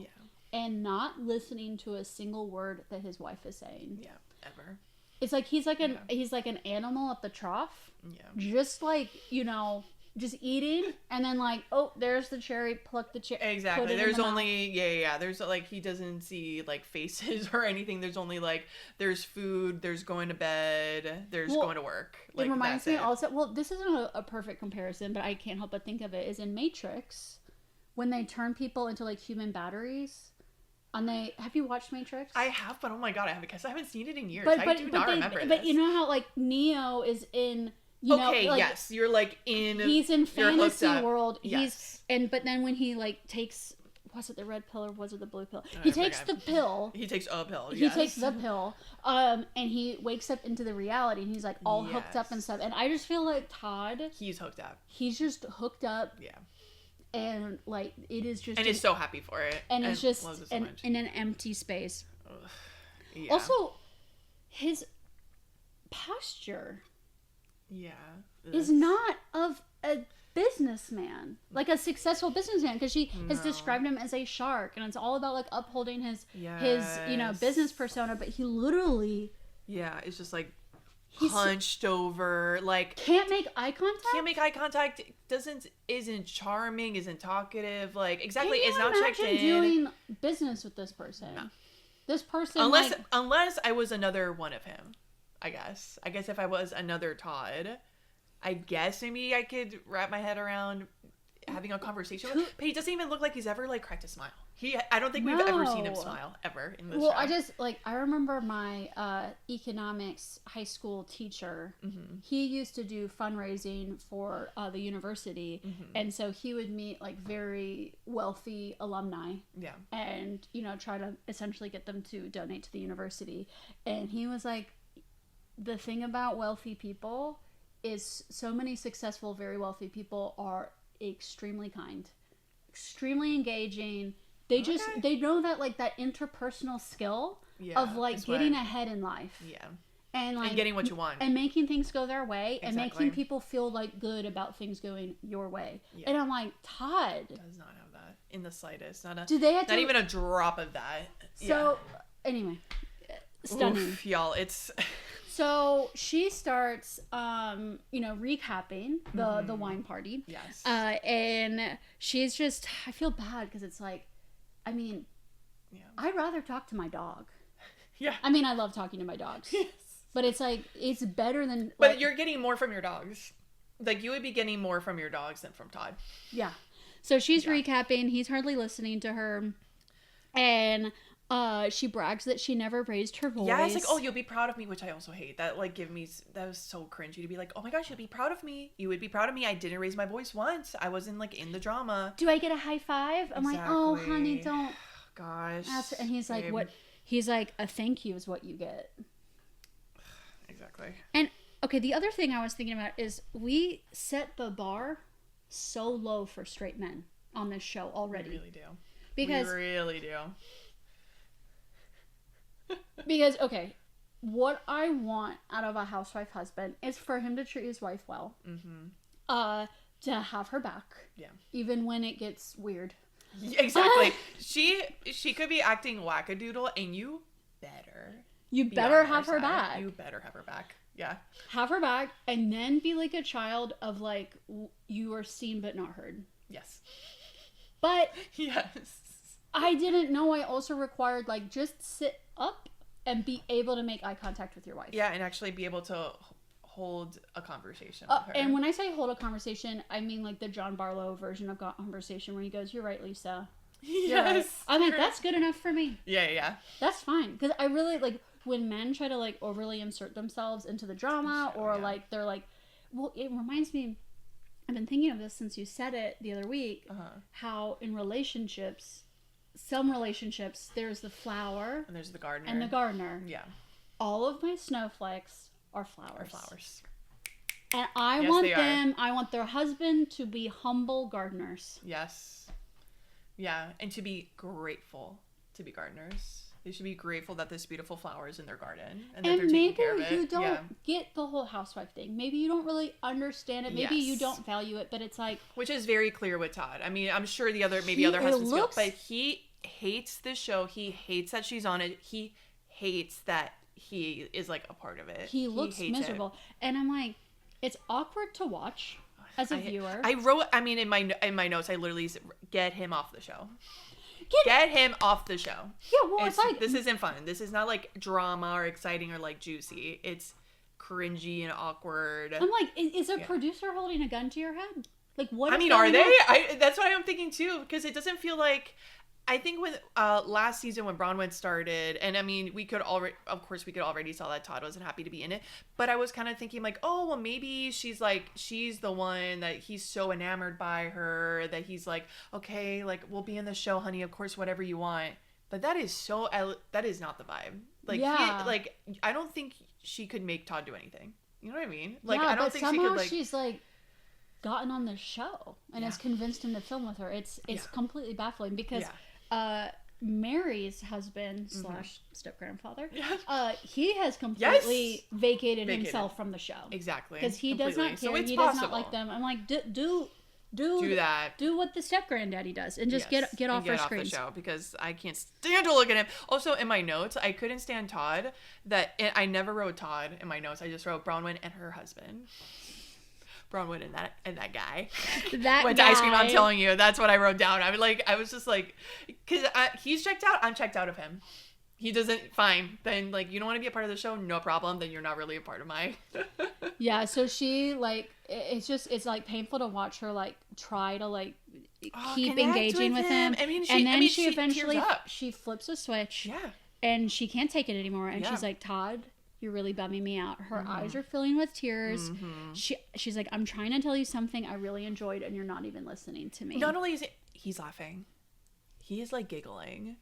and not listening to a single word that his wife is saying. Yeah, ever. It's like he's like an animal at the trough. Yeah. Just like, you know, just eating and then like, oh, there's the cherry, pluck the cherry. Exactly. There's only there's like, he doesn't see like faces or anything. There's only like, there's food, there's going to bed, there's going to work. Like, it reminds me also, well, this isn't a perfect comparison, but I can't help but think of it, is in Matrix when they turn people into like human batteries. Have you watched Matrix? I have, but oh my god, because I haven't seen it in years. I do not remember this. But you know how like Neo is in, you know, like, yes, you're like in. He's in fantasy world. Yes. But then when he like takes, was it the red pill or was it the blue pill? He takes the pill. He takes a pill. He takes the pill. And he wakes up into the reality, and he's like all hooked up and stuff. And I just feel like Todd. He's hooked up. He's just hooked up. Yeah. And like it is just, and he's so happy for it, and it's just in an empty space. Yeah. Also, his posture, is not of a businessman, like a successful businessman, because she has described him as a shark, and it's all about like upholding his you know, business persona. But he literally, it's just like hunched over, like can't make eye contact, isn't charming, isn't talkative, like exactly is not checked in. Doing business with this person, this person, unless I was another one of him, I guess if I was another Todd, I guess maybe I could wrap my head around having a conversation with him. But he doesn't even look like he's ever like cracked a smile. I don't think we've ever seen him smile ever in this show. I remember my economics high school teacher. Mm-hmm. He used to do fundraising for the university, and so he would meet like very wealthy alumni, and you know, try to essentially get them to donate to the university. And he was like, the thing about wealthy people is so many successful, very wealthy people are extremely kind, extremely engaging. They just, they know that like that interpersonal skill of like getting ahead in life. Yeah. And like, and getting what you want. And making things go their way, and making people feel like good about things going your way. Yeah. And I'm like, Todd does not have that in the slightest. Not even a drop of that. So anyway, stunning. Oof, y'all, it's so she starts, you know, recapping the wine party. Yes. And she's just, I feel bad because it's like, I mean, I'd rather talk to my dog. Yeah. I mean, I love talking to my dogs. Yes. But it's like, it's better than... But like, you're getting more from your dogs. Like, you would be getting more from your dogs than from Todd. Yeah. So she's recapping. He's hardly listening to her. And she brags that she never raised her voice. Yeah, it's like, oh, you'll be proud of me, which I also hate. That, like, that was so cringy to be like, oh my gosh, you'll be proud of me. You would be proud of me. I didn't raise my voice once. I wasn't, like, in the drama. Do I get a high five? I'm like, oh, honey, don't. Gosh. And he's like, what? He's like, a thank you is what you get. Exactly. And, okay, the other thing I was thinking about is we set the bar so low for straight men on this show already. We really do. Because we really do. Because, okay, what I want out of a housewife husband is for him to treat his wife well. Mm-hmm. To have her back. Yeah. Even when it gets weird. Exactly. She could be acting wackadoodle, and you better have her back. You better have her back. Yeah. Have her back, and then be like a child of like, you are seen but not heard. Yes. But yes. I didn't know I also required like just sit up and be able to make eye contact with your wife. Yeah, and actually be able to hold a conversation with her. And when I say hold a conversation, I mean like the John Barlow version of conversation where he goes, "You're right, Lisa." Yes. Right. I'm like, that's good enough for me. Yeah. That's fine. Because I really like when men try to like overly insert themselves into the drama like they're like, well, it reminds me, I've been thinking of this since you said it the other week, how in relationships, some relationships, there's the flower. And there's the gardener. And the gardener. Yeah. All of my snowflakes are flowers. And I want their husband to be humble gardeners. Yes. Yeah, and to be grateful to be gardeners. They should be grateful that this beautiful flower is in their garden and that they're taking care of it. Maybe you don't get the whole housewife thing. Maybe you don't really understand it. Maybe you don't value it, but it's like... Which is very clear with Todd. I mean, I'm sure the other husbands feel, but he hates this show. He hates that she's on it. He hates that he is like a part of it. He looks miserable. And I'm like, it's awkward to watch as a viewer. In my notes, I literally said, get him off the show. Get him off the show. Yeah, well, it's like... This isn't fun. This is not, like, drama or exciting or, like, juicy. It's cringy and awkward. I'm like, is a producer holding a gun to your head? Like, what is are they? That's what I'm thinking, too. Because it doesn't feel like... I think with last season when Bronwyn started, and I mean, we could already saw that Todd wasn't happy to be in it, but I was kind of thinking like, oh, well, maybe she's the one that he's so enamored by her that he's like, okay, like, we'll be in the show, honey, of course, whatever you want. But that is not the vibe. Like, I don't think she could make Todd do anything. You know what I mean? Like, I don't think she could, like... she's like gotten on this show and has convinced him to film with her. It's completely baffling because Mary's husband / step-grandfather, he has completely vacated himself from the show. Exactly. Because he does not care. He does not like them. I'm like, do that. Do what the step-granddaddy does and just get off our screens. The show because I can't stand to look at him. Also, in my notes, I couldn't stand Todd. I never wrote Todd in my notes. I just wrote Bronwyn and her husband. Bronwyn and that guy. Went to ice cream. I'm telling you, that's what I wrote down. I was just like, because he's checked out. I'm checked out of him. He doesn't. Fine. Then like, you don't want to be a part of the show. No problem. Then you're not really a part of my. Yeah. So she like, it's like painful to watch her like try to like keep engaging with him. She eventually she flips a switch. Yeah. And she can't take it anymore. And she's like, Todd, you're really bumming me out. Her eyes are filling with tears. She's like, I'm trying to tell you something I really enjoyed and you're not even listening to me. Not only is he's laughing, he is like giggling.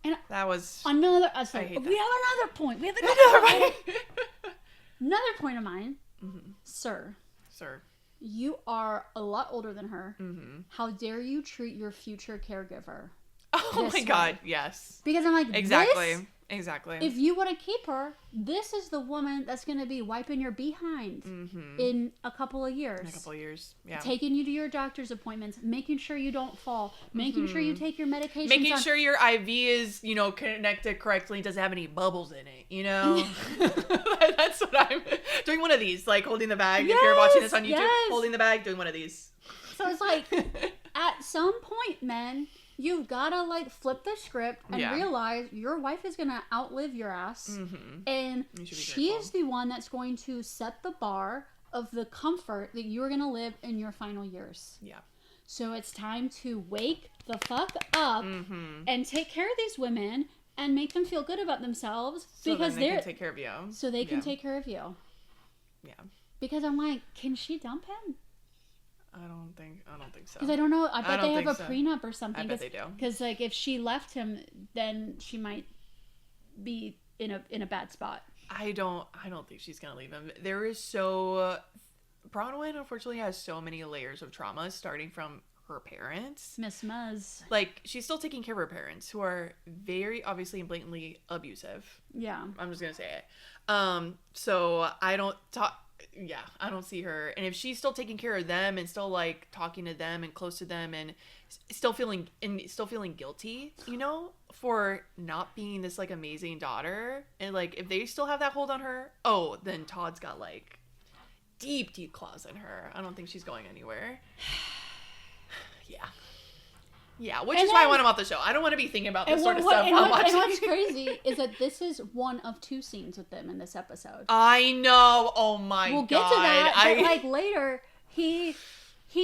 And that was another... we have another point. We have another point of mine. Sir, you are a lot older than her. How dare you treat your future caregiver Oh my God, yes. Because I'm like, exactly. If you want to keep her, this is the woman that's going to be wiping your behind in a couple of years. Yeah. Taking you to your doctor's appointments, making sure you don't fall, making sure you take your medications. Making sure your IV is, connected correctly, doesn't have any bubbles in it, That's what I'm doing. One of these, like holding the bag. If you're watching this on YouTube, holding the bag, doing one of these. So it's like, at some point, men, you've got to like flip the script and realize your wife is going to outlive your ass. And she is the one that's going to set the bar of the comfort that you're going to live in your final years. Yeah. So it's time to wake the fuck up and take care of these women and make them feel good about themselves because they can take care of you. So they can take care of you. Yeah. Because I'm like, can she dump him? I don't think so. Because I don't know. I bet they have a prenup or something. I bet they do. Because like if she left him, then she might be in a bad spot. I don't think she's gonna leave him. Bronwyn unfortunately has so many layers of trauma, starting from her parents. Miss Muzz. Like, she's still taking care of her parents, who are very obviously and blatantly abusive. Yeah. I'm just gonna say it. So I don't see her. And if she's still taking care of them and still like talking to them and close to them and still feeling guilty, for not being this like amazing daughter, and like if they still have that hold on her, then Todd's got like deep claws in her. I don't think she's going anywhere. Yeah, which is why I want him off the show. I don't want to be thinking about this sort of stuff while watching. And what's crazy is that this is one of 2 scenes with them in this episode. I know. Oh my God. We'll get to that, but like later, he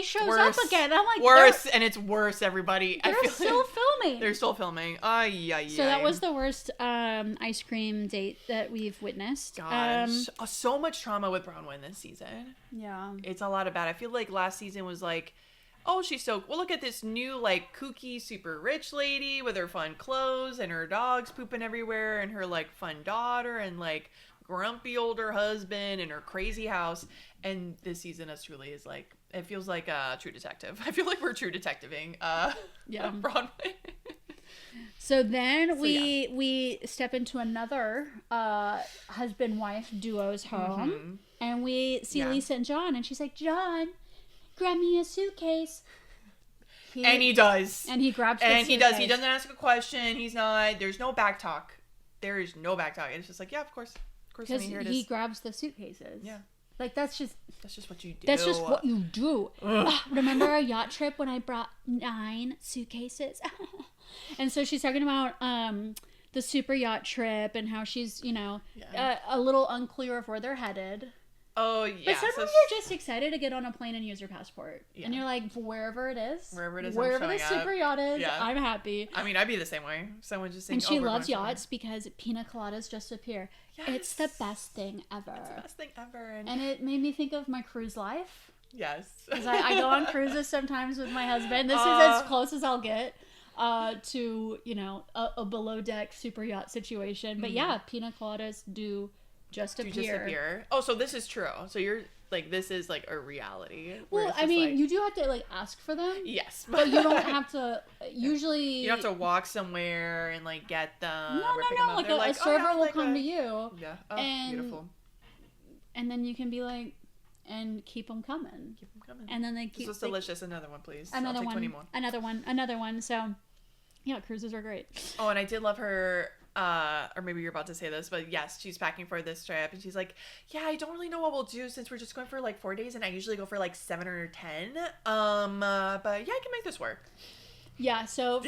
shows up again. I'm like, worse, and it's worse, everybody. They're still filming. They're still filming. So that was the worst ice cream date that we've witnessed. Gosh. So much trauma with Bronwyn this season. Yeah. It's a lot of bad. I feel like last season was like, she's so... Well, look at this new, like, kooky, super rich lady with her fun clothes and her dogs pooping everywhere and her, like, fun daughter and, like, grumpy older husband in her crazy house. And this season us truly is like, it feels like a True Detective. I feel like we're True Detectiving Bronwyn. So then we step into another husband-wife duo's home, and we see Lisa and John, and she's like, John, grab me a suitcase. And he does. And he grabs the suitcase. And he does. He doesn't ask a question. There's no back talk. There is no back talk. It's just like, yeah, of course, honey, here it is. He grabs the suitcases. Yeah. Like, that's just what you do. That's just what you do. Remember our yacht trip when I brought 9 suitcases? And so she's talking about the super yacht trip and how she's, a little unclear of where they're headed. Oh, yeah. But sometimes you're just excited to get on a plane and use your passport. Yeah. And you're like, wherever it is. Wherever the super yacht is, I'm happy. I mean, I'd be the same way. Someone just saying, and she loves yachts because pina coladas just appear. Yes. It's the best thing ever. It's the best thing ever. And it made me think of my cruise life. Yes. Because I go on cruises sometimes with my husband. This is as close as I'll get to, a below deck super yacht situation. But yeah, pina coladas do just appear. Oh, so this is true. So you're like, this is like a reality. Well, I mean, you do have to like ask for them. Yes. But you don't have to usually. You don't have to walk somewhere and like get them. No. Like a server will come to you. Yeah. Oh, beautiful. And then you can be like, and keep them coming. And then they keep. This is delicious. Another one, please. Another I'll take one. 20 more. Another one. So, yeah, cruises are great. Oh, and I did love her. Or maybe you're about to say this, but yes, she's packing for this trip, and she's like, yeah, I don't really know what we'll do since we're just going for like 4 days, and I usually go for like 7 or 10. But yeah, I can make this work. Yeah, so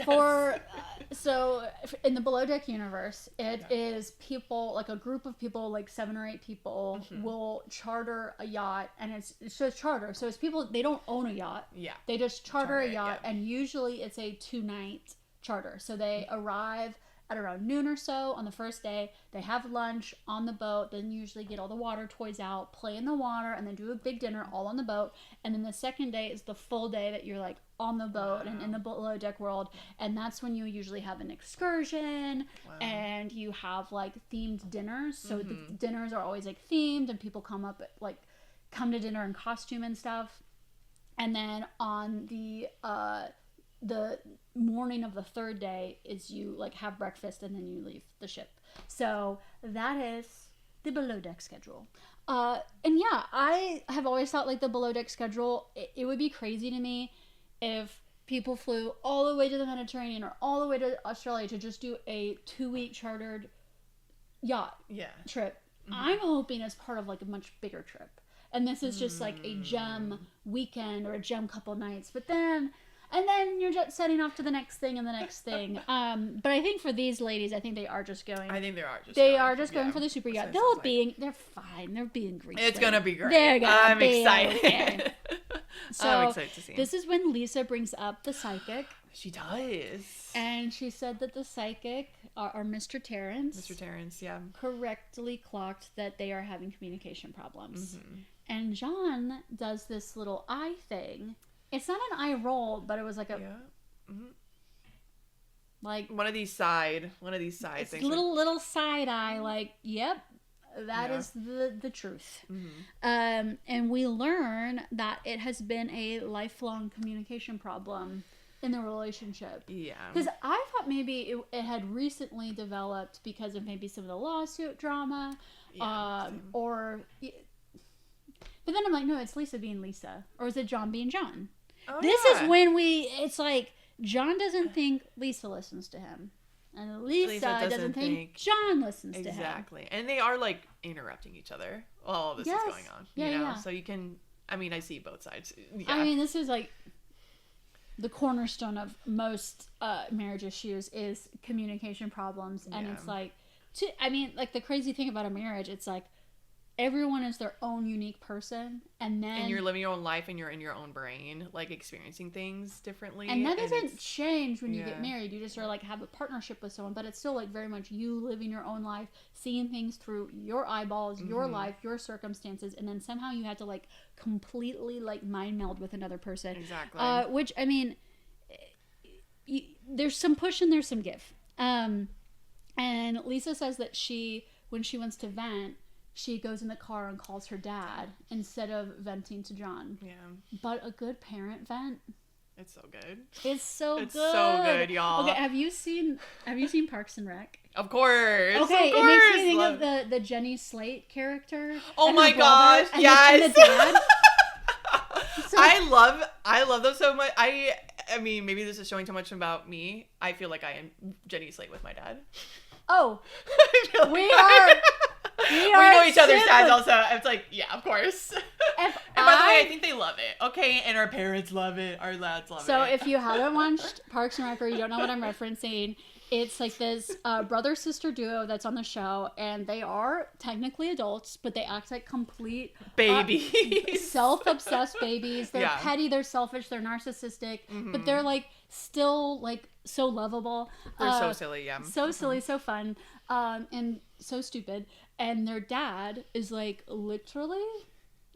in the Below Deck universe, it is people, like a group of people, like 7 or 8 people will charter a yacht, and it's charter. So it's people, they don't own a yacht. Yeah. They just charter a yacht, and usually it's a 2-night charter. So they arrive at around noon or so on the first day. They have lunch on the boat, then usually get all the water toys out, play in the water, and then do a big dinner all on the boat. And then the second day is the full day that you're like on the boat and in the below deck world. And that's when you usually have an excursion and you have like themed dinners. So the dinners are always like themed, and people come to dinner in costume and stuff. And then on the morning of the third day is you like have breakfast and then you leave the ship. So that is the below deck schedule. And yeah, I have always thought like the below deck schedule, it would be crazy to me if people flew all the way to the Mediterranean or all the way to Australia to just do a 2-week chartered yacht trip. I'm hoping as part of like a much bigger trip. And this is just like a gem weekend or a gem couple nights. And then you're just setting off to the next thing and the next thing. But I think for these ladies, I think they are just going. I think they are just. They are just going for the super yacht. They're fine. They're being great. It's gonna be great. I'm excited. Okay. So I'm excited to see. This is when Lisa brings up the psychic. She does. And she said that the psychic, or Mr. Terrence. Mr. Terrence, yeah. Correctly clocked that they are having communication problems. And John does this little eye thing. It's not an eye roll, but it was like a like one of these side things. Little side eye, like, yep, that is the truth. And we learn that it has been a lifelong communication problem in the relationship. Yeah. Because I thought maybe it had recently developed because of maybe some of the lawsuit drama, or. But then I'm like, no, it's Lisa being Lisa, or is it John being John? Oh, this is when it's like, John doesn't think Lisa listens to him. And Lisa doesn't think John listens to him. Exactly. And they are like interrupting each other while all this is going on. You know? So you can, I mean, I see both sides. Yeah. I mean, this is like the cornerstone of most marriage issues is communication problems. And it's like, like the crazy thing about a marriage, it's like, everyone is their own unique person, and you're living your own life, and you're in your own brain, like experiencing things differently. And that doesn't change when you get married. You just sort of like have a partnership with someone, but it's still like very much you living your own life, seeing things through your eyeballs, your life, your circumstances, and then somehow you have to like completely like mind meld with another person. Exactly. Which, I mean, there's some push and there's some give. And Lisa says that when she wants to vent, she goes in the car and calls her dad instead of venting to John. Yeah. But a good parent vent. It's so good. It's so good. It's so good, y'all. Okay, have you seen Parks and Rec? Of course. Okay, of course. It makes me think of the Jenny Slate character. Oh my gosh, yes. And the dad. So, I love those so much. I mean, maybe this is showing too much about me. I feel like I am Jenny Slate with my dad. Oh, like we know each other's dads also. It's like, yeah, of course. And by the way, I think they love it. Okay, and our parents love it. Our lads love it. So if you haven't watched Parks and Rec or you don't know what I'm referencing, it's like this brother-sister duo that's on the show, and they are technically adults, but they act like complete babies. Self-obsessed babies. They're Yeah. petty, they're selfish, they're narcissistic, but they're like still like so lovable. They're so silly, yeah. So silly, so fun, and so stupid. And their dad is like, literally,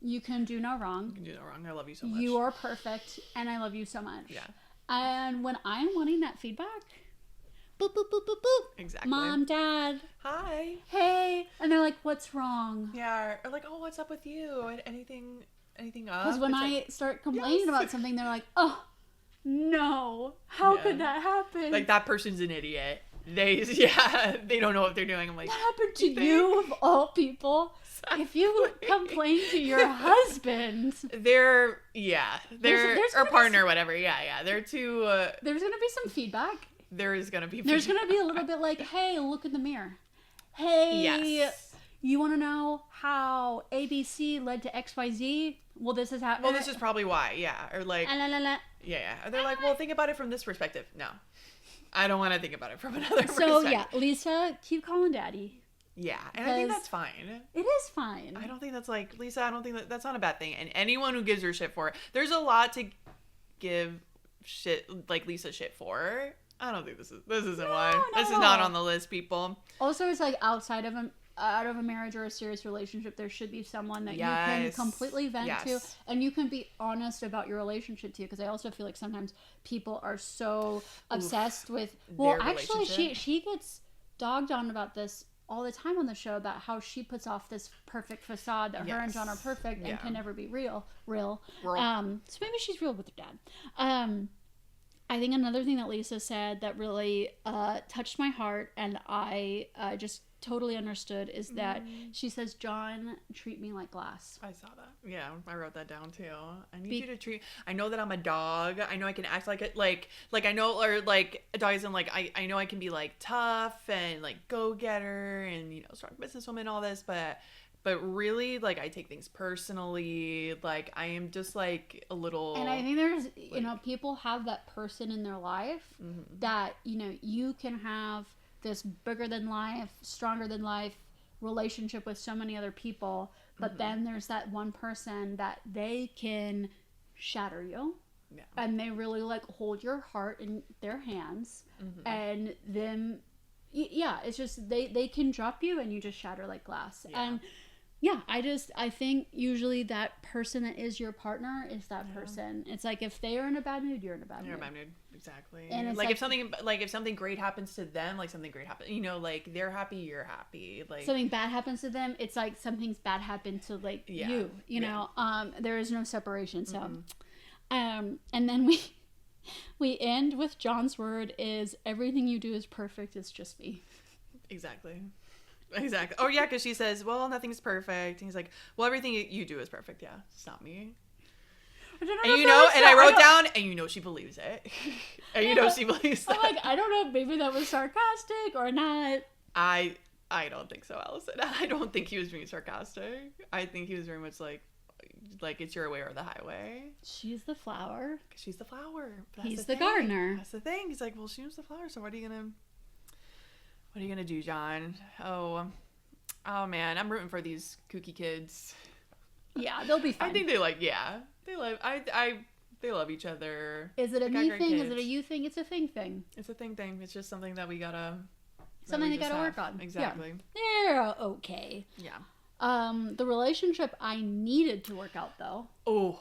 you can do no wrong. You can do no wrong. I love you so much. You are perfect, and I love you so much. Yeah. And when I'm wanting that feedback, boop, boop, boop, boop, boop. Exactly. Mom, Dad. Hi. Hey. And they're like, what's wrong? Yeah. Or like, oh, what's up with you? Anything up? Because when I start complaining about something, they're like, oh, no. How could that happen? Like, that person's an idiot. They don't know what they're doing. I'm like, that happened to you of all people. If you complain to your husband, their or partner, whatever. Yeah. They're too. There's gonna be some feedback. There's gonna be a little bit like, hey, look in the mirror. Hey, you want to know how ABC led to XYZ? Well, this is how. Well, this is probably why. Yeah, or like. Yeah. They're like, well, think about it from this perspective. No, I don't want to think about it from another perspective. So yeah, Lisa, keep calling Daddy. Yeah, and I think that's fine. It is fine. I don't think that's like, Lisa, I don't think that's not a bad thing. And anyone who gives her shit for it, there's a lot to give shit, like Lisa shit for. I don't think this isn't why. This is not on the list, people. Also, it's like out of a marriage or a serious relationship, there should be someone that you can completely vent to, and you can be honest about your relationship to. Because I also feel like sometimes people are so obsessed with. Well, actually, she gets dogged on about this all the time on the show, about how she puts off this perfect facade that her and John are perfect and can never be real. So maybe she's real with her dad. I think another thing that Lisa said that really touched my heart, and I just totally understood, is that she says, John, treat me like glass. I saw that. Yeah, I wrote that down too. I need you to treat. I know that I'm a dog. I know I can act like it, like I know, or like a dog isn't like, I know I can be like tough and like go getter and strong businesswoman, all this, but really, like, I take things personally. Like, I am just like a little. And I think there's people have that person in their life that you can have this bigger than life, stronger than life relationship with so many other people, but then there's that one person that they can shatter you, and they really like hold your heart in their hands, and then it's just they can drop you and you just shatter like glass. And I think usually that person that is your partner is that person. It's like, if they are in a bad mood, you're in a bad mood. You're in a bad mood. Exactly. And it's like if something great happens to them, like something great happens, like they're happy, you're happy. Like something bad happens to them, it's like something's bad happened to like you know. There is no separation. So and then we end with John's word is, everything you do is perfect, it's just me. Exactly. Oh yeah, because she says, well, nothing's perfect, and he's like, well, everything you do is perfect. Yeah, it's not me. And I wrote down, and she believes it. And she believes that. I'm like, I don't know, maybe that was sarcastic or not. I don't think so, Allison. I don't think he was being sarcastic. I think he was very much like it's your way or the highway. She's the flower. She's the flower. He's the gardener. That's the thing. He's like, well, she's the flower, so what are you gonna do, John? Oh man, I'm rooting for these kooky kids. Yeah, they'll be fine. I think they love each other. Is it a me thing? Kids. Is it a you thing? It's a thing. It's a thing. It's just something that we gotta work on. Exactly. Yeah. They're okay. Yeah. The relationship I needed to work out though. Oh.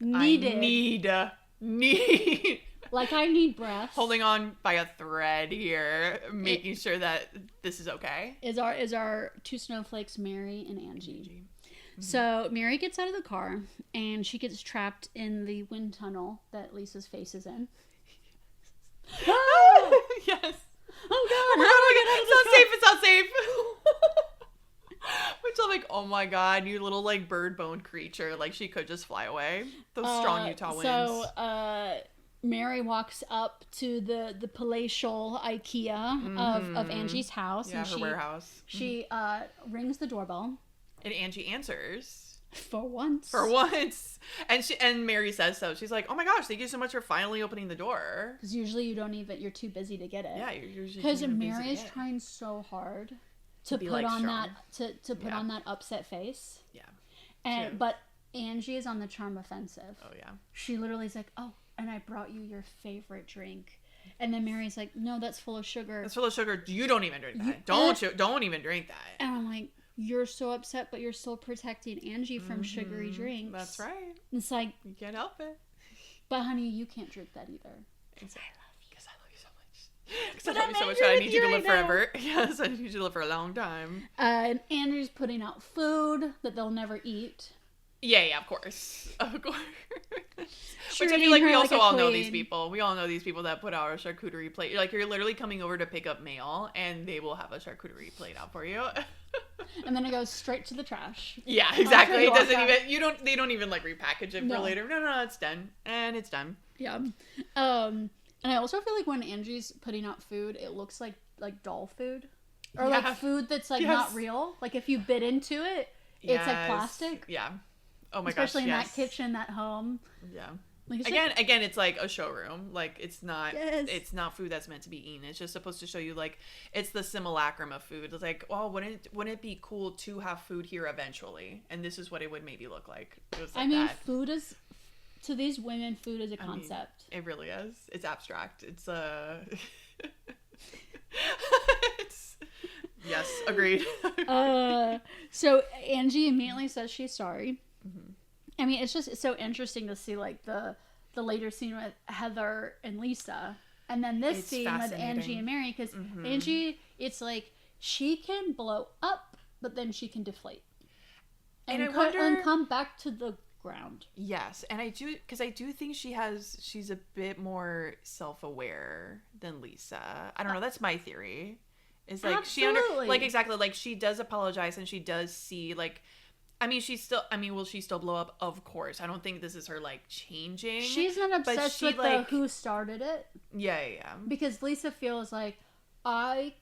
Needed. I need. Like I need breath. Holding on by a thread here, making sure that this is okay. Is our two snowflakes, Mary and Angie. So Mary gets out of the car and she gets trapped in the wind tunnel that Lisa's face is in. Oh! Yes. Oh God! How do I get out of this car? It's not safe. Which I'm like, oh my God, you little like bird bone creature. Like she could just fly away. Those strong Utah winds. So Mary walks up to the palatial IKEA of Angie's house. Yeah, and her warehouse. She rings the doorbell. And Angie answers. For once. And Mary says so. She's like, oh my gosh, thank you so much for finally opening the door. Because usually you're too busy to get it. Yeah, you're usually because Mary is trying so hard to put on strong. that on that upset face. Yeah. But Angie is on the charm offensive. Oh yeah. She literally is like, oh, and I brought you your favorite drink. And then Mary's like, no, that's full of sugar. That's full of sugar. You don't even drink that. Don't even drink that. And I'm like, you're so upset, but you're still protecting Angie from sugary drinks. That's right. It's like, you can't help it. But honey, you can't drink that either. Exactly. Because I love you so much. Because I love you so much. I need you to live forever. Yes, I need you to live for a long time. And Andrew's putting out food that they'll never eat. Yeah, of course. Which I feel like we also all know these people. We all know these people that put out a charcuterie plate. Like, you're literally coming over to pick up mail, and they will have a charcuterie plate out for you. And then it goes straight to the trash. Yeah, exactly. It doesn't even, they don't even like repackage it for later. No, it's done. And it's done. Yeah. And I also feel like when Angie's putting out food, it looks like doll food. Or like food that's like not real. Like if you bit into it, it's like plastic. Yeah. Oh my gosh. Especially in that kitchen, that home. Yeah. Like Again, it's like a showroom. Like it's not food that's meant to be eaten. It's just supposed to show you like it's the simulacrum of food. It's like, well, wouldn't it be cool to have food here eventually? And this is what it would maybe look like. It was like food is to these women. Food is a concept. It really is. It's abstract. It's yes, agreed. So Angie immediately says she's sorry. Mm-hmm. I mean, it's just so interesting to see like the later scene with Heather and Lisa, and then this scene with Angie and Mary, because Angie, it's like she can blow up, but then she can deflate, and come back to the ground. Yes, and I do think she's a bit more self-aware than Lisa. I don't know. That's my theory. Is like Absolutely. she does apologize and she does see like. Will she still blow up? Of course. I don't think this is her, like, changing. She's not obsessed with who started it. Yeah. Because Lisa feels like, I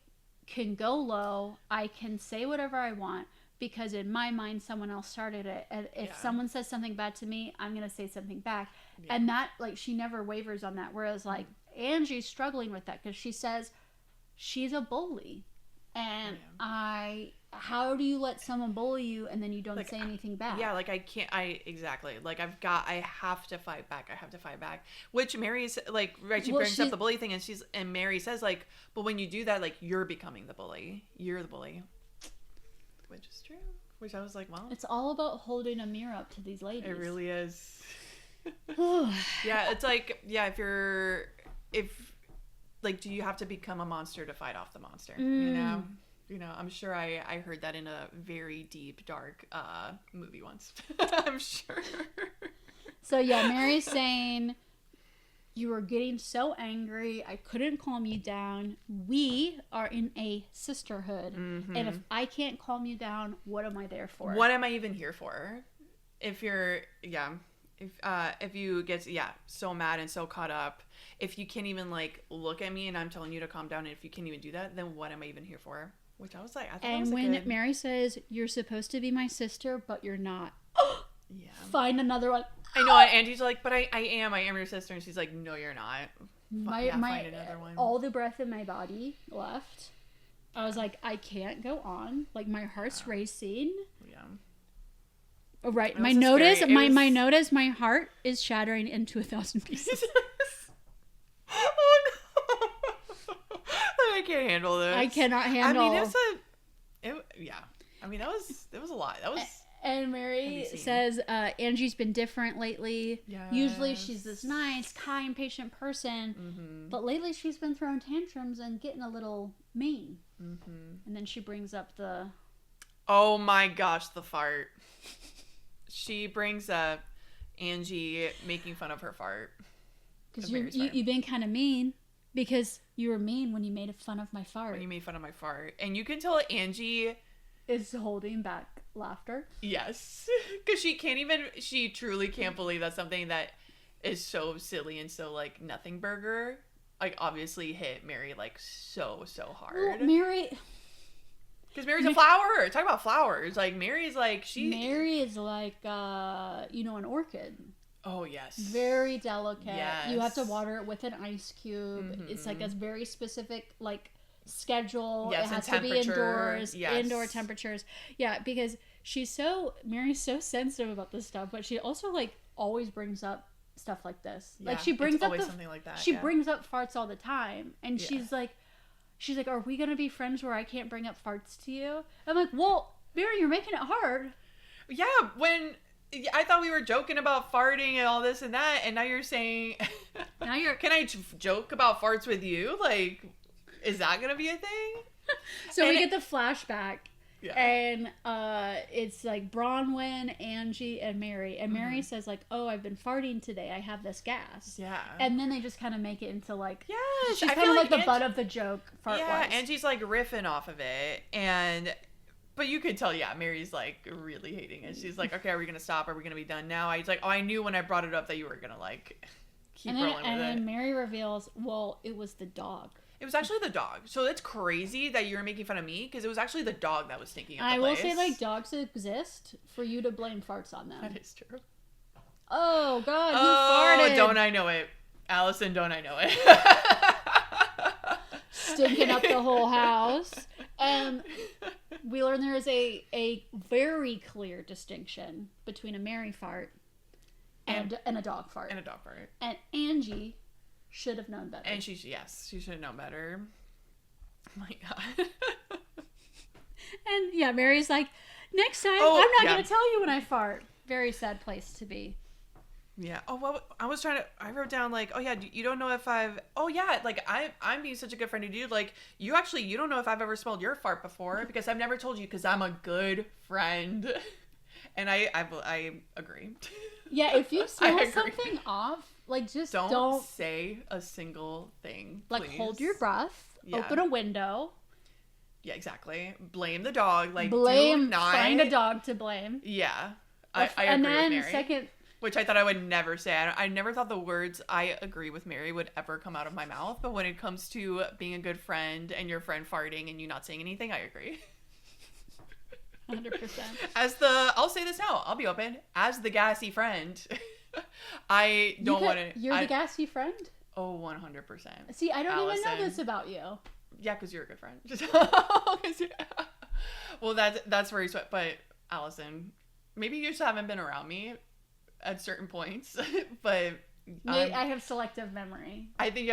can go low, I can say whatever I want, because in my mind, someone else started it. And if someone says something bad to me, I'm going to say something back. Yeah. And that, like, she never wavers on that. Whereas, like, Angie's struggling with that, because she says she's a bully. And how do you let someone bully you and then you don't say anything back? Yeah, like exactly. Like I have to fight back. Which Mary's like, right, she brings up the bully thing and Mary says like, but when you do that, like you're becoming the bully. You're the bully. Which is true. Which I was like, well. It's all about holding a mirror up to these ladies. It really is. Yeah, it's like, yeah, if like, do you have to become a monster to fight off the monster? You know, I'm sure I heard that in a very deep, dark movie once. I'm sure. So yeah, Mary's saying, you were getting so angry, I couldn't calm you down. We are in a sisterhood. Mm-hmm. And if I can't calm you down, what am I there for? What am I even here for? If you're, if you get, so mad and so caught up, if you can't even like look at me and I'm telling you to calm down, and if you can't even do that, then what am I even here for? Which I was like, I thought that was when Mary says, you're supposed to be my sister, but you're not. Yeah. Find another one. I know. Angie's like, but I am your sister. And she's like, no, you're not. Find another one. All the breath in my body left. I was like, I can't go on. Like my heart's racing. Yeah. Oh, right. My heart is shattering into 1,000 pieces. Oh no! I can't handle this. I cannot handle. I mean, that was a lot. That was. And Mary says, Angie's been different lately. Yes. Usually she's this nice, kind, patient person. Mm-hmm. But lately she's been throwing tantrums and getting a little mean. Mm-hmm. And then she brings up the... Oh my gosh, the fart. She brings up Angie making fun of her fart. Because you've been kind of mean. Because you were mean when you made fun of my fart. When you made fun of my fart. And you can tell Angie... is holding back laughter. Yes. Because she truly can't believe that something that is so silly and so, like, nothing burger, like, obviously hit Mary, like, so hard. Well, Mary... Because Mary's a flower. Talk about flowers. Like, Mary is like, Mary is like, an orchid. Oh, yes. Very delicate. Yes. You have to water it with an ice cube. Mm-hmm. It's, like, a very specific, like... schedule. Yes, it has to be indoors. Yes. Indoor temperatures. Yeah, because Mary's so sensitive about this stuff, but she also like always brings up stuff like this. Yeah, like she brings up something like that. She brings up farts all the time, and she's like, "Are we gonna be friends where I can't bring up farts to you?" I'm like, "Well, Mary, you're making it hard." Yeah, when I thought we were joking about farting and all this and that, and now you're saying, can I joke about farts with you? Like. Is that going to be a thing? So we get the flashback. Yeah. And it's like Bronwyn, Angie, and Mary. And Mary says like, oh, I've been farting today. I have this gas. Yeah. And then they just kind of make it into like... Yes. She's kind of like the butt of the joke fart-wise. Yeah, Angie's like riffing off of it. But you could tell, Mary's like really hating it. She's like, okay, are we going to stop? Are we going to be done now? He's like, oh, I knew when I brought it up that you were going to like keep rolling with it. And then Mary reveals, well, it was the dog. It was actually the dog. So it's crazy that you're making fun of me because it was actually the dog that was stinking up the place. I will say, like, dogs exist for you to blame farts on them. That is true. Oh, God, you farted. Oh, don't I know it. Allison, don't I know it. Stinking up the whole house. We learn there is a very clear distinction between a Mary fart and a dog fart. And a dog fart. And Angie... should have known better. And she should have known better. Oh my God. And yeah, Mary's like, next time, I'm not going to tell you when I fart. Very sad place to be. Yeah. Oh, well, I wrote down like, oh yeah, you don't know if I'm being such a good friend to you. Like, you don't know if I've ever smelled your fart before because I've never told you because I'm a good friend. And I agree. Yeah, if you smell something off, like, just don't say a single thing, like, please. hold your breath, open a window. Yeah, exactly. Blame the dog. Like, find a dog to blame. Yeah. I agree with Mary. Second... Which I thought I would never say. I never thought the words, I agree with Mary, would ever come out of my mouth. But when it comes to being a good friend and your friend farting and you not saying anything, I agree. 100%. I'll say this now. I'll be open. As the gassy friend... I don't want to... You're the gassy friend? Oh, 100%. See, I don't even know this about you. Yeah, because you're a good friend. Well, that's very sweet. But, Allison, maybe you just haven't been around me at certain points. But... I have selective memory. I think you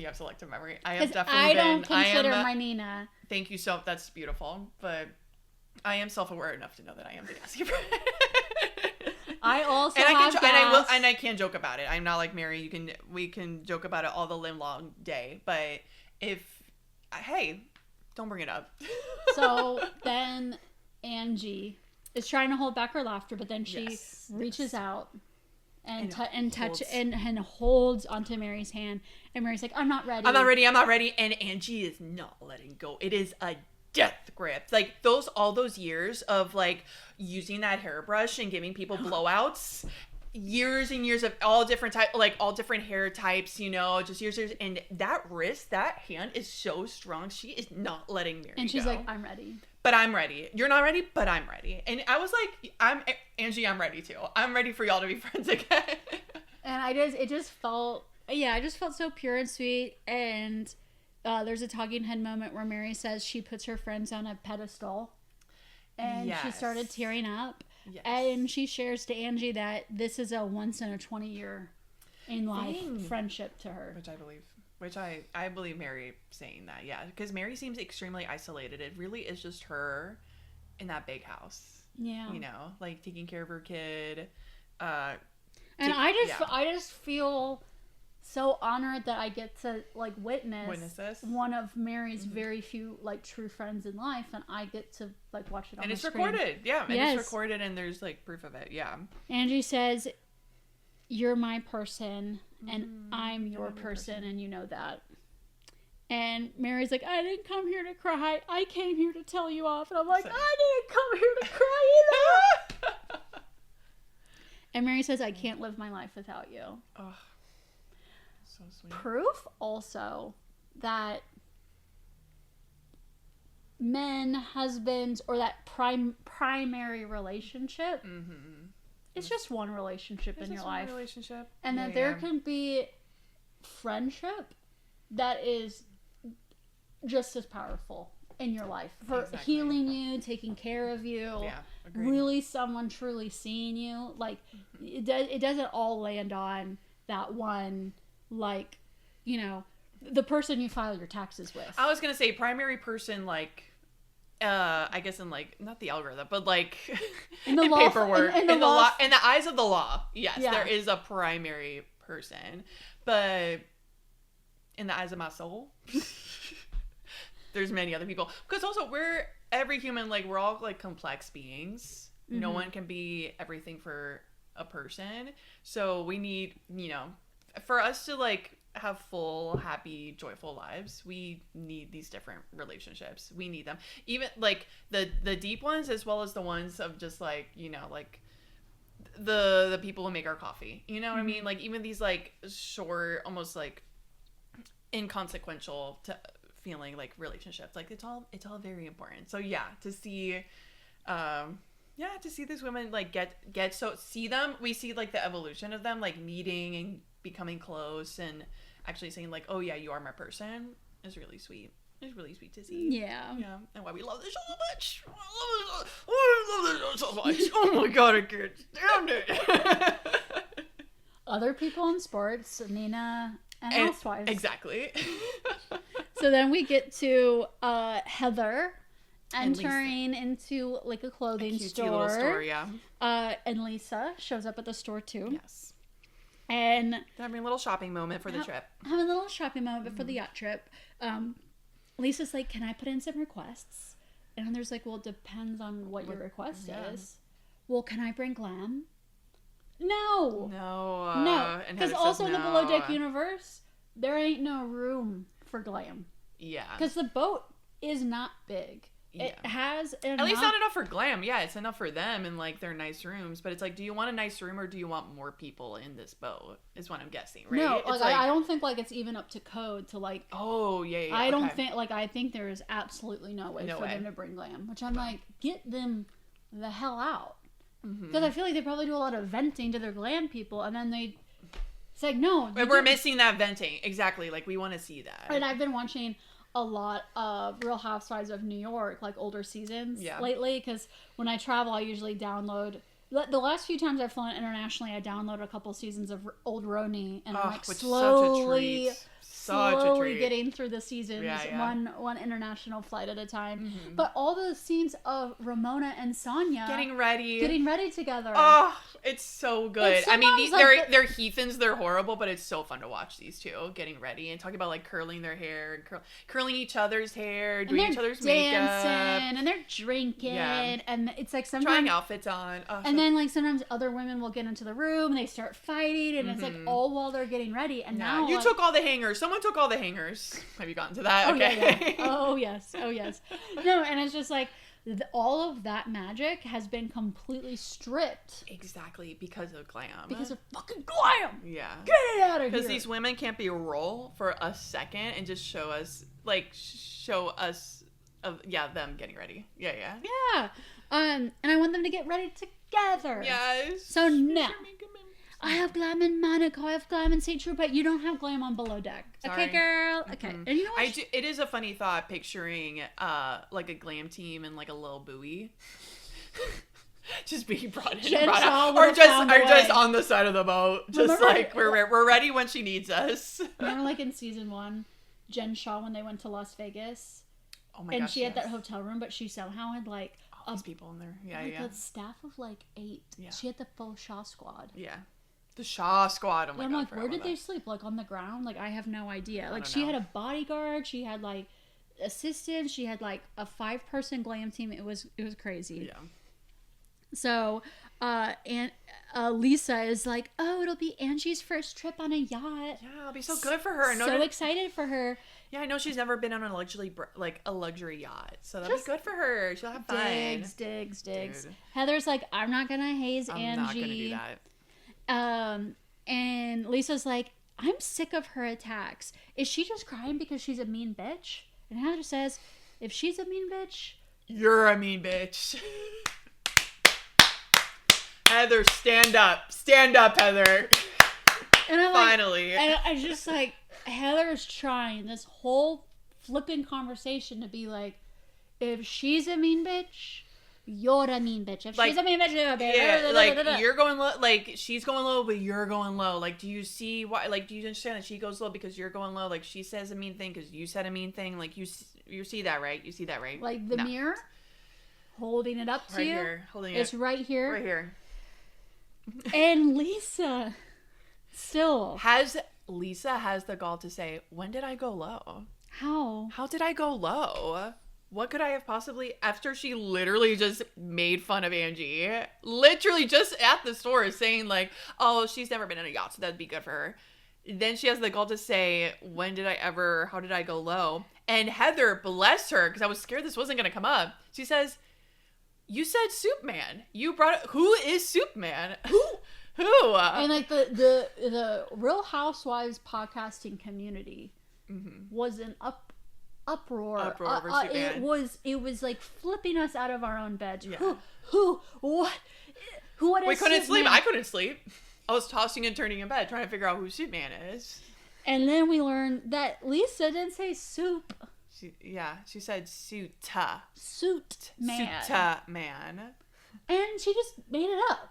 have selective memory. I have definitely I don't consider my Nina. Thank you that's beautiful. But I am self-aware enough to know that I am the gassy friend. I also gas. And I can joke about it. I'm not like Mary. We can joke about it all the live long day. But don't bring it up. So then Angie is trying to hold back her laughter, but then she reaches out and holds onto Mary's hand. And Mary's like, I'm not ready. I'm not ready. And Angie is not letting go. It is a death grip. Like all those years of like using that hairbrush and giving people blowouts, years and years of all different hair types, just years, and that hand is so strong. She is not letting Mary and she's go. Like, I'm ready. But I'm ready. You're not ready, but I'm ready. And I was like, Angie, I'm ready too. I'm ready for y'all to be friends again. And I just felt so pure and sweet. And there's a talking head moment where Mary says she puts her friends on a pedestal. And she started tearing up. Yes. And she shares to Angie that this is a once in a 20-year in life friendship to her. Which I believe Mary saying that, yeah. Because Mary seems extremely isolated. It really is just her in that big house. Yeah. You know, like taking care of her kid. And I just feel so honored that I get to like witness this. One of Mary's very few like true friends in life, and I get to like watch it on the screen. And it's recorded. Yeah. And it's recorded, and there's like proof of it. Yeah. Angie says, "You're my person, and I'm your person, and you know that." And Mary's like, "I didn't come here to cry. I came here to tell you off." And I'm like, "I didn't come here to cry either." And Mary says, "I can't live my life without you." Oh, so sweet. Proof also that men, husbands, or that primary relationship, it's just one relationship in your life. Relationship. And that there can be friendship that is just as powerful in your life for healing you, taking care of you, really someone truly seeing you. Like it doesn't all land on that one, like, you know, the person you file your taxes with. I was gonna say primary person, like I guess in like not the algorithm, but like in the law, paperwork, in the law, in the eyes of the law. Yes, there is a primary person, but in the eyes of my soul, there's many other people. Because also every human, like we're all like complex beings. No one can be everything for a person. So we need, you know, for us to like have full, happy, joyful lives, we need these different relationships. We need them. Even like the deep ones as well as the ones of just like, you know, like the people who make our coffee. You know what I mean? Like even these like short, almost like inconsequential to feeling like relationships, like it's all very important. So yeah, to see these women like get so see them, we see like the evolution of them like meeting and becoming close and actually saying like, oh yeah, you are my person, is really sweet. It's really sweet to see. Yeah, and why we love this show so much. I love this show so much. Oh my god, I can't stand it. Other people in sports, Nina and Housewives. Exactly. So then we get to Heather entering into like a clothing store. Little store, yeah. And Lisa shows up at the store too. Yes. And having a little shopping moment for the trip. Having a little shopping moment before the yacht trip. Lisa's like, "Can I put in some requests?" And Heather's like, "Well, it depends on what your request is." "Well, can I bring glam?" No. Because also in the Below Deck universe, there ain't no room for glam. Yeah. Because the boat is not big. Yeah. It has enough. At least not enough for glam. Yeah, it's enough for them and like their nice rooms. But it's like, do you want a nice room or do you want more people in this boat? Is what I'm guessing, right? No, like, I don't think like it's even up to code to like. Oh yeah. I don't think like I think there is absolutely no way for them to bring glam. Which I'm like, get them the hell out. Because I feel like they probably do a lot of venting to their glam people, and then it's like no. We're missing that venting. Exactly. Like we want to see that. And I've been watching a lot of Real Housewives of New York, like older seasons lately, because when I travel, I usually download. The last few times I've flown internationally, I download a couple seasons of old Roni, and I'm like slowly getting through the seasons, one international flight at a time. But all the scenes of Ramona and Sonia getting ready together. Oh, it's so good. I mean, they're heathens, they're horrible, but it's so fun to watch these two getting ready and talking about like curling their hair and curling each other's hair, doing each other's makeup, and they're drinking, and it's like sometimes trying outfits on. And then like sometimes other women will get into the room and they start fighting, and it's like all while they're getting ready. And now you took all the hangers. Someone took all the hangers. Have you gotten to that? Oh, okay. Yeah. Oh yes. No, and it's just like all of that magic has been completely stripped. Exactly, because of glam. Because of fucking glam. Yeah. Get it out of here. Because these women can't be a role for a second and just show us them getting ready. Yeah. And I want them to get ready together. Yes. So now, I have glam in Monaco. I have glam in St. Tropez. You don't have glam on Below Deck. Sorry. Okay, girl. Okay. And you know what? It is a funny thought picturing like a glam team and like a little buoy. Just being brought in and brought out. Or just on the side of the boat. Just like we're ready when she needs us. Remember like in season 1, Jen Shaw when they went to Las Vegas? Oh my gosh. And she had that hotel room, but she somehow had like these people in there. Yeah, like yeah. A staff of like 8. Yeah. She had the full Shaw squad. Yeah. The Shaw squad. Oh my I'm God, like, where did they sleep? Like on the ground? Like I have no idea. Like she had a bodyguard. She had like assistants. She had like a 5-person glam team. It was crazy. Yeah. So, and Lisa is like, oh, it'll be Angie's first trip on a yacht. Yeah, it'll be so good for her. So excited for her. Yeah, I know she's never been on a luxury yacht, so that'll be good for her. She'll have fun. Digs. Dude. Heather's like, I'm not gonna haze I'm Angie. not gonna do that. And Lisa's like, I'm sick of her attacks. Is she just crying because she's a mean bitch? And Heather says, if she's a mean bitch, you're a mean bitch. Heather, stand up, Heather. And I'm finally. Like, and I just like, Heather is trying this whole flipping conversation to be like, if she's a mean bitch, you're a mean bitch. If she's a mean bitch, you're a bitch. Yeah, like you're going low, like she's going low, but you're going low. Like, do you see why? Like, do you understand that she goes low because you're going low? Like, she says a mean thing because you said a mean thing. Like, you see that, right? You see that, right? Like the mirror, holding it up to right you. Here, holding it's it right here. Right here. And Lisa still Lisa has the gall to say, when did I go low? How did I go low? What could I have possibly, after she literally just made fun of Angie, literally just at the store saying like, oh, she's never been in a yacht, so that'd be good for her. Then she has the gall to say, how did I go low? And Heather, bless her, because I was scared this wasn't going to come up. She says, you said Soup Man. You brought it. Who is Soup Man? Who? And like the Real Housewives podcasting community was an uproar over Soup Man. It was like flipping us out of our own beds. Yeah. What is we couldn't Soup sleep. Man? I couldn't sleep. I was tossing and turning in bed trying to figure out who Soup Man is. And then we learned that Lisa didn't say soup. She said Suta. Suit Man. Suta Man. And she just made it up.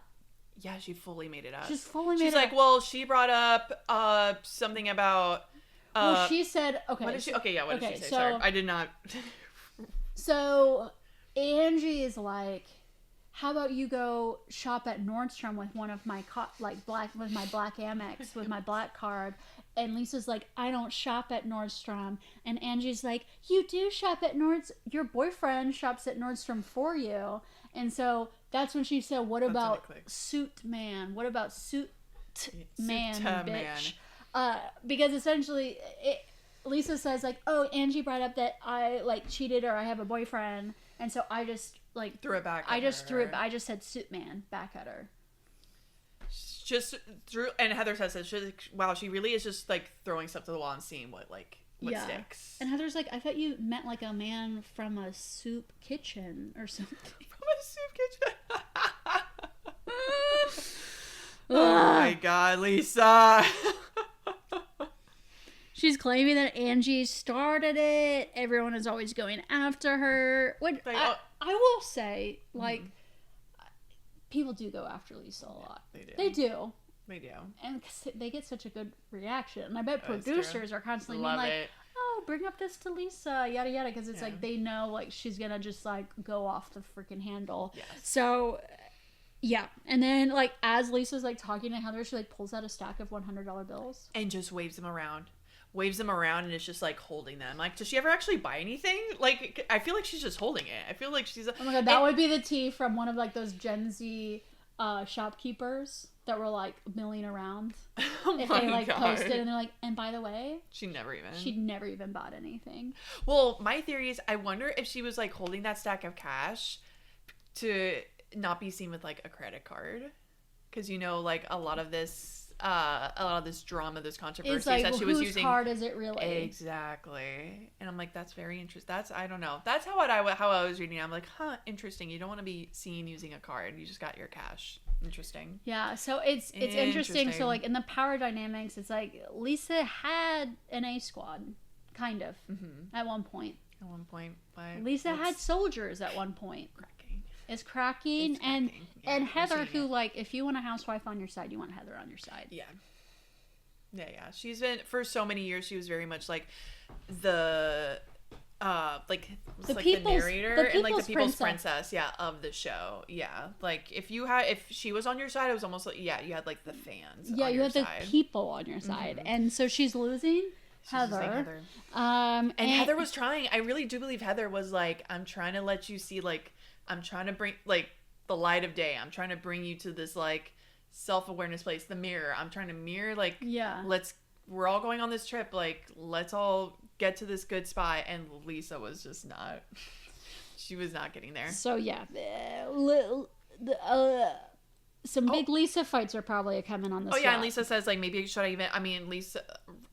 Yeah, she fully made it up. She's like, well, she brought up something about. Well, she said, okay. What did she? Okay, yeah. What did she say? So, sorry, I did not. So Angie is like, how about you go shop at Nordstrom with one of my black Amex with my black card? And Lisa's like, I don't shop at Nordstrom. And Angie's like, you do shop at Nordstrom. Your boyfriend shops at Nordstrom for you. And so that's when she said, what about Suit Man? What about Suit Man, bitch? Because essentially, Lisa says like, oh, Angie brought up that I like cheated or I have a boyfriend. And so I just like threw it back. I just said Suit Man back at her. Just threw, and Heather says that wow, she really is just like throwing stuff to the wall and seeing what sticks. And Heather's like, I thought you meant like a man from a soup kitchen or something. From a soup kitchen. Oh my God, Lisa. She's claiming that Angie started it. Everyone is always going after her. I will say, like, people do go after Lisa a lot. They do. And they get such a good reaction. And I bet producers are constantly being like, oh, bring up this to Lisa, yada yada, because it's like they know like she's gonna just like go off the freaking handle. Yes. So yeah, and then like as Lisa's like talking to Heather, she like pulls out a stack of $100 bills and just waves them around, and it's just like holding them. Like, does she ever actually buy anything? Like, I feel like she's just holding it. I feel like she's oh my God, that would be the tea from one of like those Gen Z shopkeepers that were like milling around. If they like posted and they're like, and by the way, she'd never even bought anything. Well, my theory is, I wonder if she was like holding that stack of cash to not be seen with like a credit card, because you know, like a lot of this drama, this controversy like, that she was using. Whose card is it really? Exactly. And I'm like, that's very interesting. I don't know. That's how I was reading it. I'm like, huh, interesting. You don't want to be seen using a card. You just got your cash. Interesting. Yeah. So it's interesting. So like in the power dynamics, it's like Lisa had an A squad, kind of, at one point. But Lisa had soldiers at one point. It's cracking. And Heather, who like, if you want a housewife on your side, you want Heather on your side. Yeah. She's been, for so many years, she was very much like the the narrator and like the people's princess. princess of the show. Like if she was on your side, it was almost like you had like the fans on you your had side. the people on your side. And so she's losing Heather. And Heather was trying. I really do believe Heather was like, I'm trying to let you see, like, I'm trying to bring like the light of day. I'm trying to bring you to this like self-awareness place, the mirror. I'm trying to mirror, like, we're all going on this trip, like, let's all get to this good spot. And Lisa was just not, she was not getting there. So some big Lisa fights are probably coming on this. And Lisa says, like, maybe should I even, I mean, Lisa,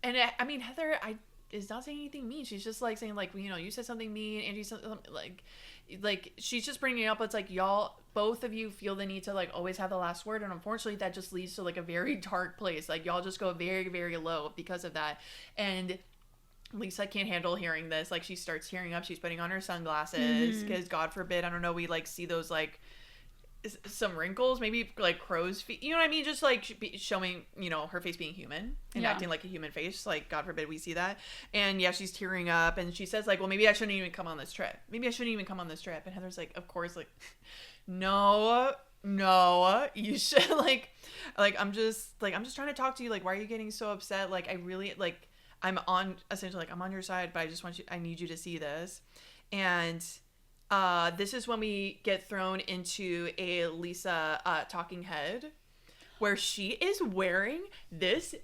and I mean, Heather, is not saying anything mean. She's just like saying, like, you know, you said something mean, Angie said something, like she's just bringing it up. It's like, y'all, both of you feel the need to like always have the last word, and unfortunately that just leads to like a very dark place. Like, y'all just go very, very low because of that. And Lisa can't handle hearing this. Like, she starts tearing up. She's putting on her sunglasses because God forbid, I don't know, we like see those like some wrinkles, maybe like crow's feet, you know what I mean, just like showing, you know, her face being human and acting like a human face, like God forbid we see that. And she's tearing up, and she says like, well, maybe I shouldn't even come on this trip, and Heather's like, of course, like, no, you should like I'm just trying to talk to you, like, why are you getting so upset? Like, I really, like, I'm on your side, but I need you to see this. And this is when we get thrown into a Lisa talking head, where she is wearing this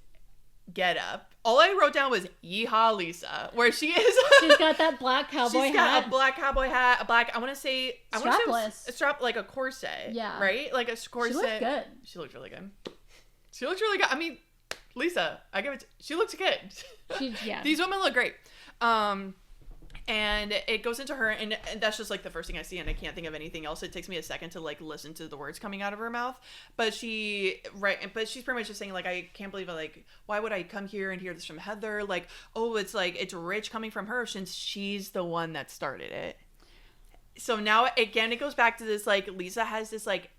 getup. All I wrote down was "Yeehaw, Lisa," where she is. She's got that black cowboy hat. She's got a black cowboy hat, a black. I want to say strapless. A strap, like a corset. Yeah. Right, like a corset. She looked good. She looked really good. I mean, Lisa, I give it. She looks good. These women look great. And it goes into her, and that's just like the first thing I see, and I can't think of anything else. It takes me a second to like listen to the words coming out of her mouth. But she's pretty much just saying like, I can't believe it, like, why would I come here and hear this from Heather? Like, oh, it's like, it's rich coming from her since she's the one that started it. So now again, it goes back to this, like, Lisa has this like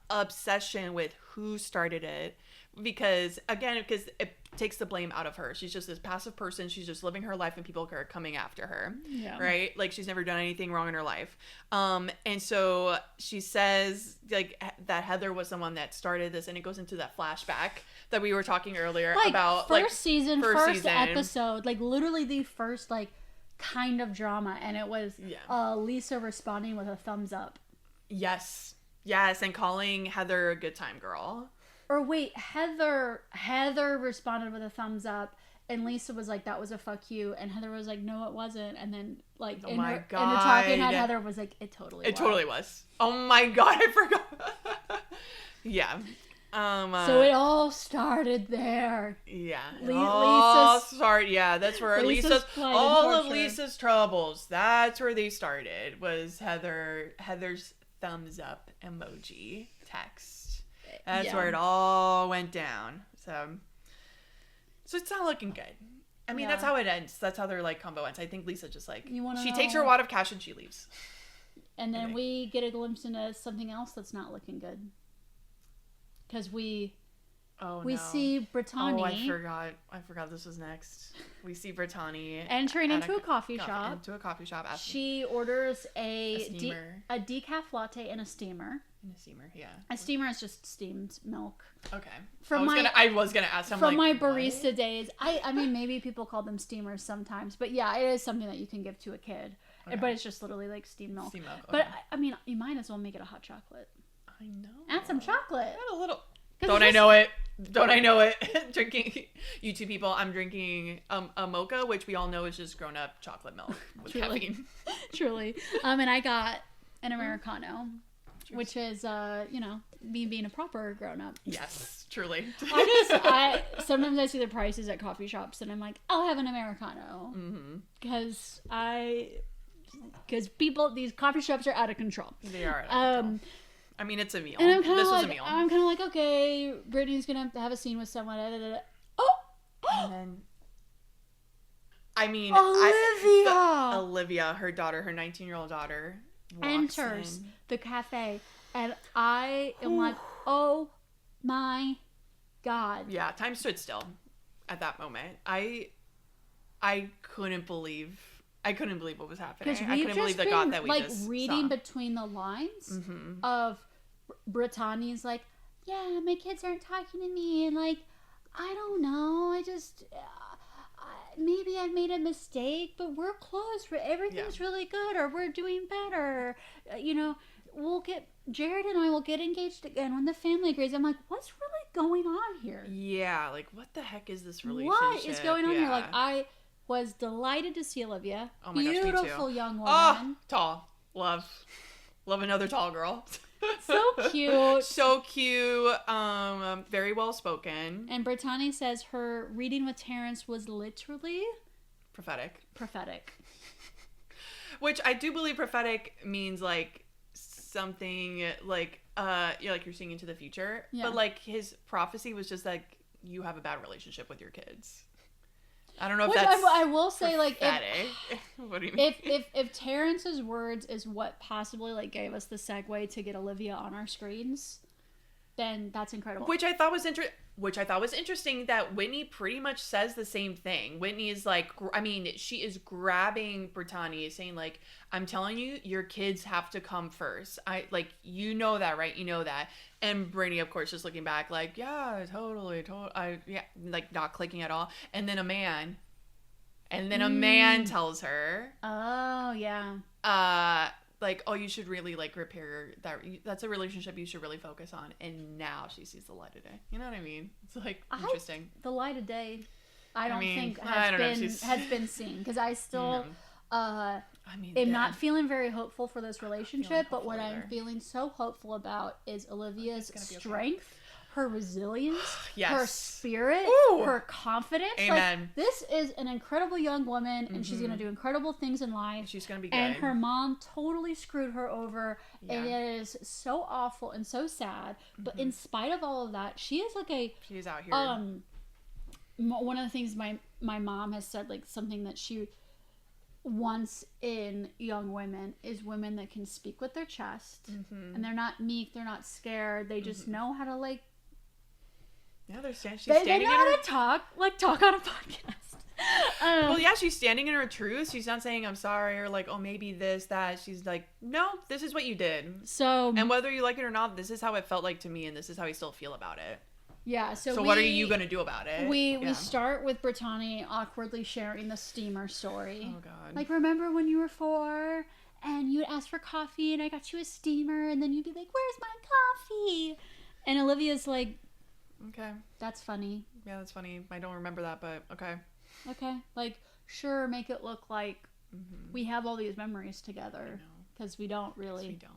obsession with who started it, because it takes the blame out of her. She's just this passive person. She's just living her life, and people are coming after her. Right? Like, she's never done anything wrong in her life. And so she says like that Heather was the one that started this, and it goes into that flashback that we were talking earlier about, first season, episode, like literally the first like kind of drama, and it was Lisa responding with a thumbs up. Yes, and calling Heather a good time girl. Or wait, Heather responded with a thumbs up, and Lisa was like, that was a fuck you, and Heather was like, no, it wasn't. And then like in the talking head, Heather was like, it totally was. Oh my God, I forgot. Yeah. So it all started there. Yeah. That's where Lisa's troubles. That's where they started, was Heather's thumbs up emoji text. That's where it all went down. So it's not looking good. I mean, that's how it ends. That's how their like combo ends. I think Lisa just like, she takes her wad of cash and she leaves. And then we get a glimpse into something else that's not looking good. Because we see Britani. Oh, I forgot this was next. We see Britani entering into a coffee shop. She orders a decaf latte and a steamer. A steamer is just steamed milk. Okay. I was gonna ask. From my barista days, I mean, maybe people call them steamers sometimes, but yeah, it is something that you can give to a kid. Okay. But it's just literally like steamed milk. Okay. But I mean, you might as well make it a hot chocolate. I know. Add some chocolate. Add a little. Don't I know it? Drinking, you two people, I'm drinking a mocha, which we all know is just grown up chocolate milk with caffeine. Truly. And I got an Americano. Cheers. Which is, me being a proper grown-up. Yes, truly. Sometimes I see the prices at coffee shops, and I'm like, I'll have an Americano. Because these coffee shops are out of control. They are out of control. I mean, it's a meal. And was a meal. I'm kind of like, okay, Brittany's going to have a scene with someone. Oh! And then, I mean, Olivia, her daughter, her 19-year-old daughter, enters the cafe, and I am like, oh my God. Yeah, time stood still at that moment. I couldn't believe I couldn't believe what was happening. Because I couldn't believe the God that we like just reading saw. between the lines of Britani's like, yeah, my kids aren't talking to me, and like, I don't know, I just maybe I made a mistake, but we're close. Everything's really good, or we're doing better. You know, Jared and I will get engaged again when the family agrees. I'm like, what's really going on here? Yeah, like what the heck is this relationship? What is going on here? Like, I was delighted to see Olivia. Oh my gosh, me too. Beautiful young woman. Oh, tall. Love another tall girl. So cute. So cute. Very well spoken. And Britani says her reading with Terrence was literally prophetic. Which I do believe prophetic means like something like you're seeing into the future. Yeah. But like his prophecy was just like you have a bad relationship with your kids. I don't know if that's I will say prophetic. Like what do you mean? If Terrence's words is what possibly like gave us the segue to get Olivia on our screens, then that's incredible. Which I thought was interesting that Whitney pretty much says the same thing. Whitney is like, I mean, she is grabbing Britani, saying like, I'm telling you, your kids have to come first. You know that, right? You know that. And Brittany, of course, just looking back like, yeah, totally. Like not clicking at all. And then a man tells her, oh yeah, like, oh, you should really like repair that. That's a relationship you should really focus on. And now she sees the light of day. You know what I mean? It's like interesting. The light of day, I don't think has been seen, because I still am not feeling very hopeful for this relationship. But what I'm feeling so hopeful about is Olivia's strength. Her resilience, her spirit, her confidence. Amen. Like, this is an incredible young woman, and she's going to do incredible things in life. She's going to be good. And her mom totally screwed her over, and it is so awful and so sad. But in spite of all of that, she is like she's out here. One of the things my mom has said, like something that she wants in young women, is women that can speak with their chest, and they're not meek, they're not scared, they just know how to like. Yeah, they know how to talk on a podcast. Well, yeah, she's standing in her truth. She's not saying I'm sorry or like, oh, maybe this, that. She's like, no, this is what you did. So, and whether you like it or not, this is how it felt like to me, and this is how I still feel about it. Yeah. So what are you gonna do about it? We start with Britani awkwardly sharing the steamer story. Oh God. Like, remember when you were 4 and you would ask for coffee, and I got you a steamer, and then you'd be like, "Where's my coffee?" And Olivia's like, okay. That's funny. Yeah, that's funny. I don't remember that, but okay. Okay. Like, sure, make it look like we have all these memories together. Because we don't really. Yes,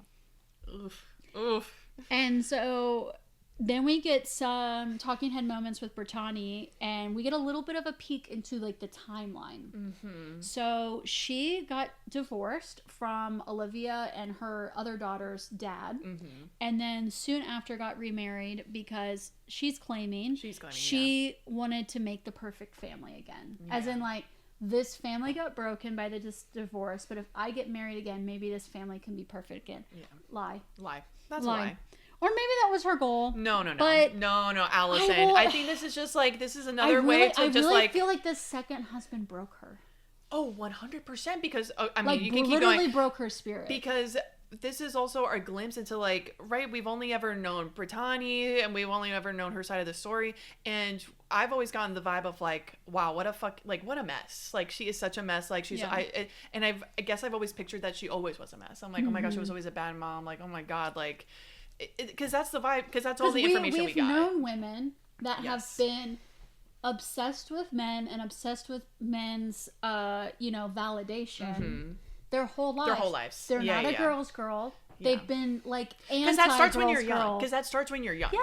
we don't. Oof. And so then we get some talking head moments with Britani, and we get a little bit of a peek into like the timeline. So she got divorced from Olivia and her other daughter's dad, and then soon after got remarried because she's claiming she wanted to make the perfect family again. As in, like, this family got broken by the divorce, but if I get married again, maybe this family can be perfect again. Lie. That's a lie. Or maybe that was her goal. No. But no, Allison. I think this is just like, this is another way to just like. I feel like the second husband broke her. Oh, 100%. Because, I mean, like, you can keep literally going. Broke her spirit. Because this is also our glimpse into like, right? We've only ever known Britani, and we've only ever known her side of the story. And I've always gotten the vibe of like, wow, what a mess. Like, she is such a mess. Like, she's, I guess I've always pictured that she always was a mess. I'm like, oh my gosh, she was always a bad mom. Like, oh my God, like. Because that's the vibe. Because that's all the information we got. We've known women that have been obsessed with men and obsessed with men's, validation. Their whole lives. They're not a girl's girl. They've been like because that starts when you're young. Yes,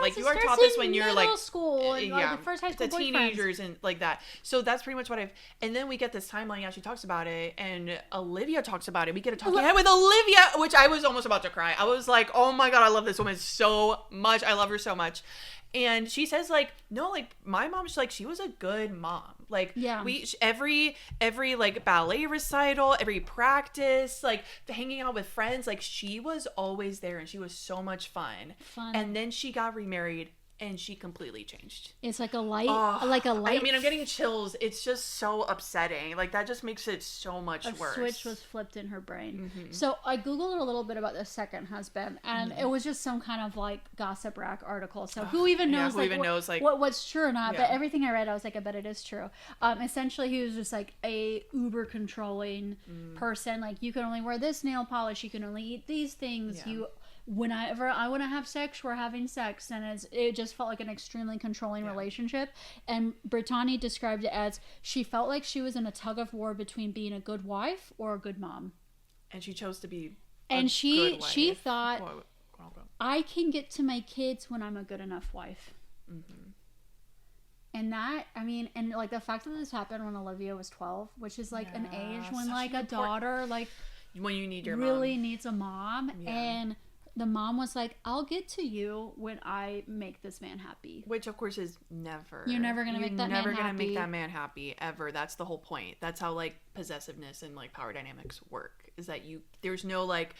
like you are taught this when you're like middle school and like the first high school the teenagers and like that. So that's pretty much what I've. And then we get this timeline. Yeah, she talks about it, and Olivia talks about it. We get a talking head with Olivia, which I was almost about to cry. I was like, oh my God, I love this woman so much. I love her so much. And she says like, no, like my mom's like, she was a good mom. Like every like ballet recital, every practice, like hanging out with friends, like she was always there, and she was so much fun. And then she got remarried, and she completely changed. It's like a light, like a light. I mean, I'm getting chills. It's just so upsetting. Like, that just makes it so much worse. A switch was flipped in her brain. So I Googled a little bit about the second husband, and it was just some kind of like gossip rack article. So who even knows, what's true or not? But everything I read, I was like, I bet it is true. Essentially, he was just like a uber controlling person. Like, you can only wear this nail polish. You can only eat these things. Whenever I want to have sex, we're having sex, and it just felt like an extremely controlling relationship. And Britani described it as she felt like she was in a tug of war between being a good wife or a good mom, and she chose to be. She thought, I can get to my kids when I'm a good enough wife. And that, I mean, and like the fact that this happened when Olivia was 12, which is like an age when like a daughter like when you need your really needs a mom, and the mom was like, I'll get to you when I make this man happy. Which, of course, is never. You're never going to make that man happy. You're never going to make that man happy, ever. That's the whole point. That's how, like, possessiveness and, like, power dynamics work. Is that there's no, like,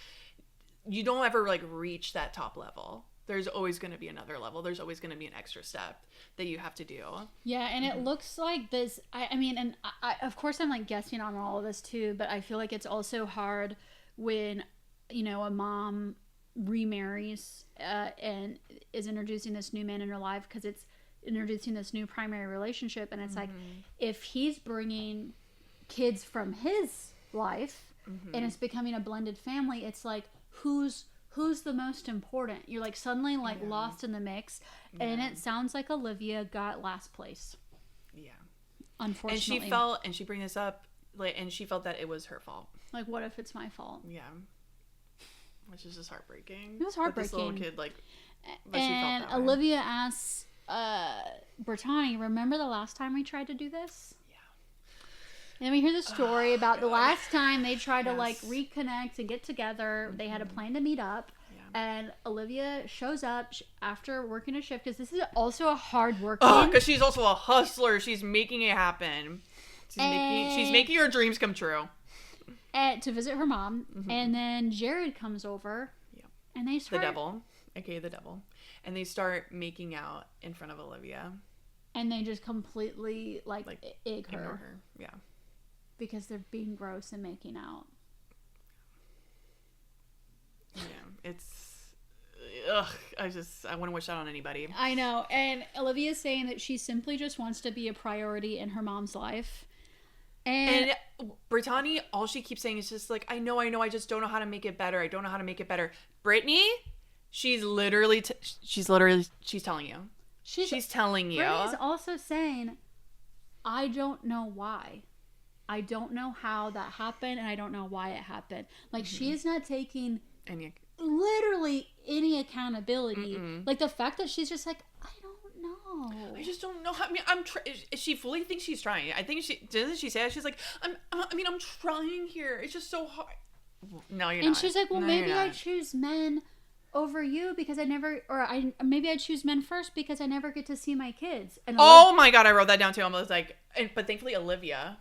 you don't ever, like, reach that top level. There's always going to be another level. There's always going to be an extra step that you have to do. Yeah, and it looks like this, I mean, and I, of course, I'm, like, guessing on all of this, too, but I feel like it's also hard when, you know, a mom remarries and is introducing this new man in her life, because it's introducing this new primary relationship, and it's like, if he's bringing kids from his life and it's becoming a blended family, it's like, who's the most important? You're like suddenly like lost in the mix, and it sounds like Olivia got last place. Unfortunately. And she bring this up, like, and she felt that it was her fault. Like, what if it's my fault? Which is just heartbreaking. It was heartbreaking. This little kid, like, and Olivia asks Britani, remember the last time we tried to do this? And we hear the story about the last time they tried to, like, reconnect and get together. They had a plan to meet up. And Olivia shows up after working a shift, because this is also a hard working. Oh, because she's also a hustler. She's making it happen. She's making her dreams come true. To visit her mom, and then Jared comes over, and they start... The devil, aka the devil. And they start making out in front of Olivia. And they just completely, like egg her. Yeah. Because they're being gross and making out. Yeah, it's... Ugh, I wouldn't wish that on anybody. I know, and Olivia's saying that she simply just wants to be a priority in her mom's life. And Britani, all she keeps saying is just like, I know, I just don't know how to make it better. I don't know how to make it better. Brittany, she's literally telling you. She's telling you. Brittany's also saying, I don't know why. I don't know how that happened, and I don't know why it happened. Like, she is not taking literally any accountability. Like, the fact that she's just like, I don't know. I just don't know how. I mean, she fully thinks she's trying. I think doesn't she say that? She's like, I'm trying here. It's just so hard. No, you're not. And she's like, well, maybe I choose men over you because maybe I choose men first because I never get to see my kids. And oh my God, I wrote that down too. I was like, but thankfully Olivia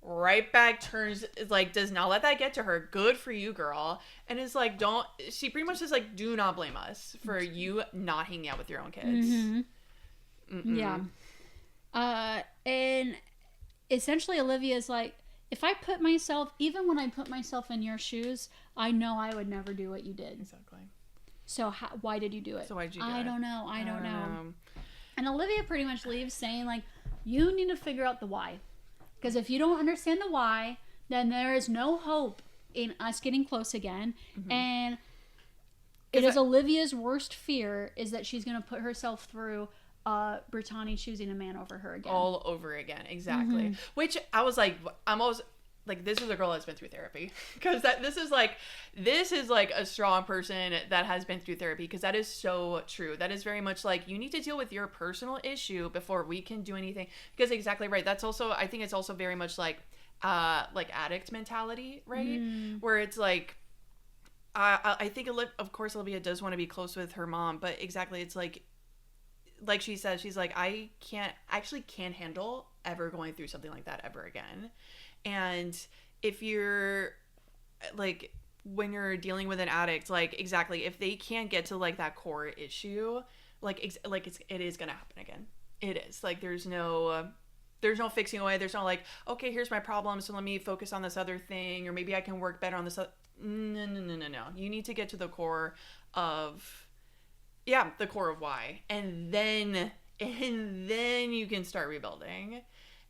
right back turns, is like, does not let that get to her. Good for you, girl. And is like, she pretty much is like, do not blame us for you not hanging out with your own kids. Yeah. And essentially Olivia's like, if I put myself, even when I put myself in your shoes, I know I would never do what you did. Exactly. So why did you do it? So why'd you do it? I don't know. And Olivia pretty much leaves saying, like, you need to figure out the why. Because if you don't understand the why, then there is no hope in us getting close again. And it is Olivia's worst fear is that she's going to put herself through Britani choosing a man over her again. All over again. Exactly. Which I was like, I'm always like, this is a girl that's been through therapy. Because this is like a strong person that has been through therapy. Because that is so true. That is very much like, you need to deal with your personal issue before we can do anything. Because exactly right. That's also, I think it's also very much like addict mentality, right? Where it's like, I think of course Olivia does want to be close with her mom, but exactly, it's like she says, she's like, I can't handle ever going through something like that ever again. And if you're like, when you're dealing with an addict, like, exactly, if they can't get to like that core issue, it is gonna happen again. It is like there's no fixing away. There's no like, okay, here's my problem, so let me focus on this other thing, or maybe I can work better on this. No. You need to get to the core of, the core of why, and then you can start rebuilding.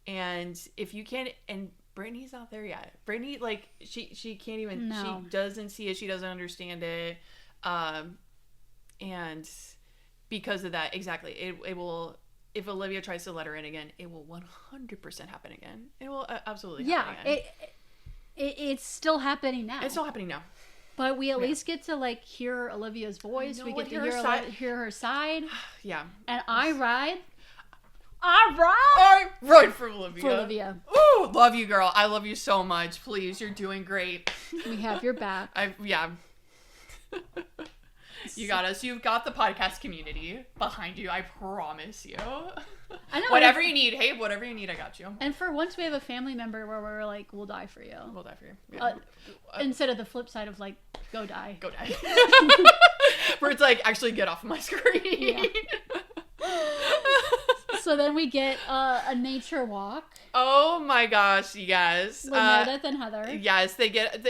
And if you can't, and Brittany's not there yet. Brittany, like, she can't even, she doesn't see it, she doesn't understand it, and because of that, exactly, it will. If Olivia tries to let her in again, it will 100% happen agappen again. It will absolutely happen again. It's still happening now. It's still happening now. But we at least get to, like, hear Olivia's voice. We get to hear her side. Yeah. And I ride for Olivia. For Olivia. Ooh, love you, girl. I love you so much. Please, you're doing great. We have your back. You got us. You've got the podcast community behind you. I promise you. I know. Whatever you need. Hey, whatever you need, I got you. And for once, we have a family member where we're like, we'll die for you. We'll die for you. Yeah. Instead of the flip side of like, go die. Go die. Where it's like, actually get off of my screen. Yeah. So then we get a nature walk. Oh my gosh, yes. With Meredith and Heather. Yes,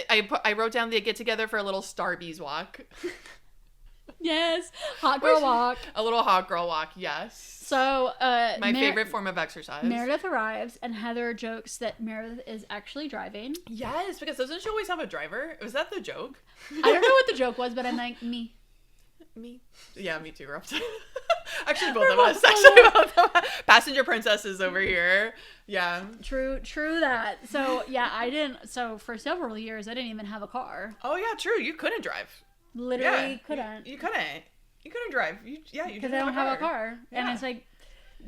I wrote down they get together for a little Starbies walk. Yes, hot girl walk. A little hot girl walk, yes. So, my favorite form of exercise. Meredith arrives, and Heather jokes that Meredith is actually driving. Yes, because doesn't she always have a driver? Was that the joke? I don't know what the joke was, but I'm like, me. Yeah, me too. We're up to actually both of us. Passenger princess is over here. Yeah. True that. So yeah, so for several years I didn't even have a car. Oh yeah, true. You couldn't drive. Literally couldn't. You couldn't drive. Because I don't have a car. Yeah. And it's like,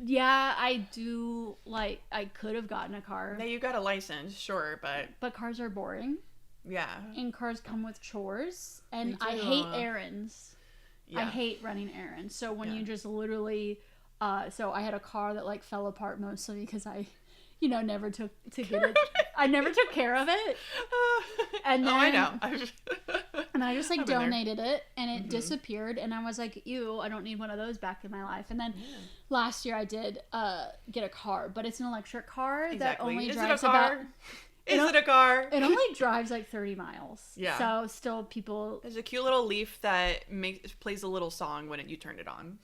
I do, like, I could have gotten a car. Now you got a license, sure, but cars are boring. Yeah. And cars come with chores, and I hate errands. Yeah. I hate running errands. So when you just literally, so I had a car that like fell apart mostly because I never took to get it. I never took care of it. And then, I know. And I just like donated it, and it disappeared. And I was like, ew, I don't need one of those back in my life. And then last year I did get a car, but it's an electric car that only drives about. Is it a car? It only drives like 30 miles. Yeah. So still people. There's a cute little leaf that plays a little song when you turn it on.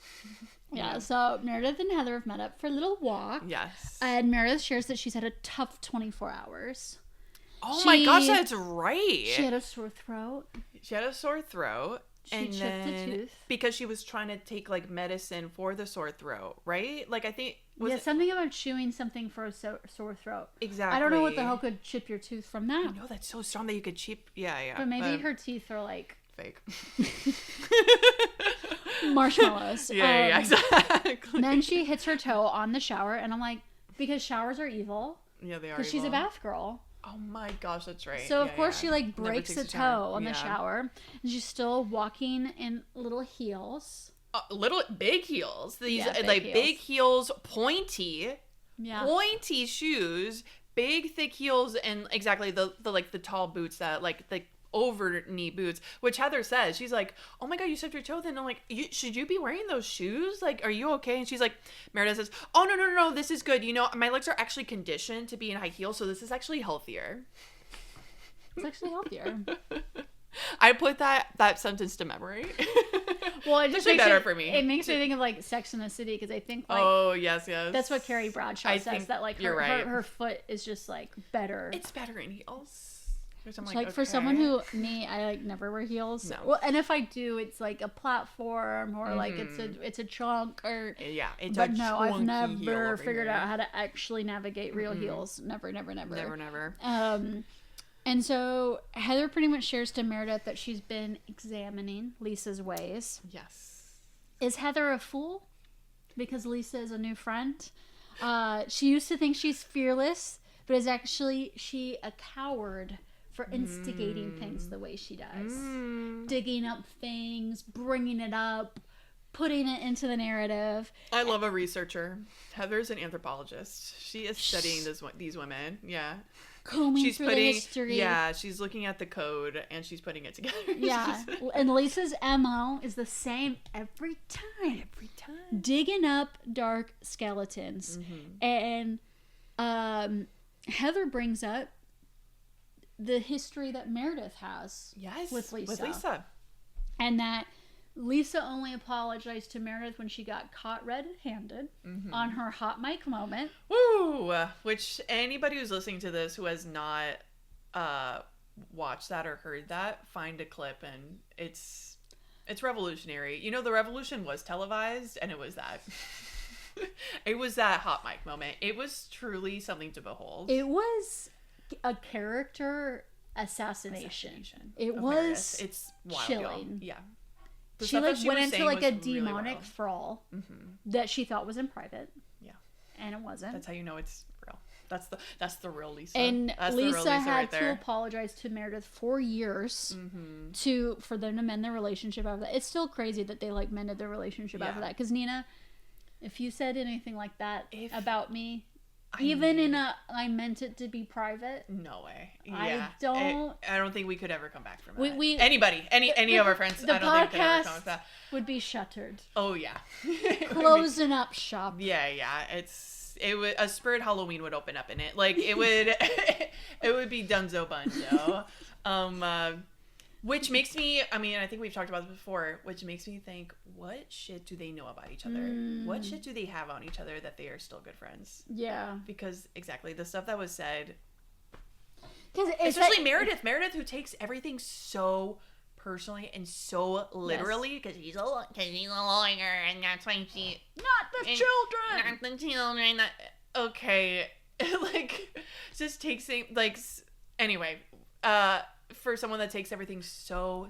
Yeah, so Meredith and Heather have met up for a little walk. Yes. And Meredith shares that she's had a tough 24 hours. Oh my gosh, that's right. She had a sore throat. She chipped a tooth. Because she was trying to take like medicine for the sore throat, right? Like I think something about chewing something for a sore throat. Exactly. I don't know what the hell could chip your tooth from that. I know, that's so strong that you could chip. Yeah. But maybe her teeth are like fake. Marshmallows. Yeah, exactly. Then she hits her toe on the shower, and I'm like, because showers are evil. Yeah, they are. Because she's a bath girl. Oh my gosh, that's right. So of course she like breaks a toe on the shower, and she's still walking in little heels. Big heels. These big heels, pointy shoes, big thick heels, and exactly the tall boots that like the over knee boots, which Heather says, she's like, oh my god, you stubbed your toe. Then I'm like, should you be wearing those shoes? Like, are you okay? And she's like, Meredith says, oh no, this is good. My legs are actually conditioned to be in high heels, so this is actually healthier. It's actually healthier. I put that sentence to memory. Well, it just makes better for me. It makes me think of like Sex in the City, because I think like, oh yes, that's what Carrie Bradshaw says, that like her foot is just like better. It's better in heels. For someone I like never wear heels. No. Well, and if I do, it's like a platform or like it's a chunk or but no, I've never figured out how to actually navigate real heels. Never. And so Heather pretty much shares to Meredith that she's been examining Lisa's ways. Yes. Is Heather a fool because Lisa is a new friend? She used to think she's fearless, but is actually she a coward for instigating things the way she does. Digging up things, bringing it up, putting it into the narrative. I love a researcher. Heather's an anthropologist. She is studying these women. Yeah. combing through the history. Yeah, she's looking at the code and she's putting it together. Yeah, and Lisa's MO is the same every time. Every time. Digging up dark skeletons. And Heather brings up the history that Meredith has with Lisa. And that Lisa only apologized to Meredith when she got caught red-handed on her hot mic moment. Woo! Which anybody who's listening to this who has not watched that or heard that, find a clip, and it's revolutionary. You know, the revolution was televised, and it was that. It was that hot mic moment. It was truly something to behold. It was a character assassination. It was it's wild, chilling. Y'all. Yeah. She went into like a demonic thrall that she thought was in private. Yeah. And it wasn't. That's how you know it's real. That's the real Lisa. And that's Lisa had to apologize to Meredith for years for them to mend their relationship after that. It's still crazy that they like mended their relationship after that. Because Nina, if you said anything like that about me, I meant it to be private. No way. Yeah. I don't think we could ever come back from that. Any of our friends, I don't think could ever come back from that. Would be shuttered. Oh yeah. Closing up shop. Yeah. It would a Spirit Halloween would open up in it. Like it would be Dunzo Bunzo. Which makes me, I mean, I think we've talked about this before, which makes me think, what shit do they know about each other? What shit do they have on each other that they are still good friends? Yeah. Because, exactly, the stuff that was said, especially Meredith, who takes everything so personally and so literally, because he's a lawyer, and that's why she... Not the children! Okay, like, just takes things, like, anyway, for someone that takes everything so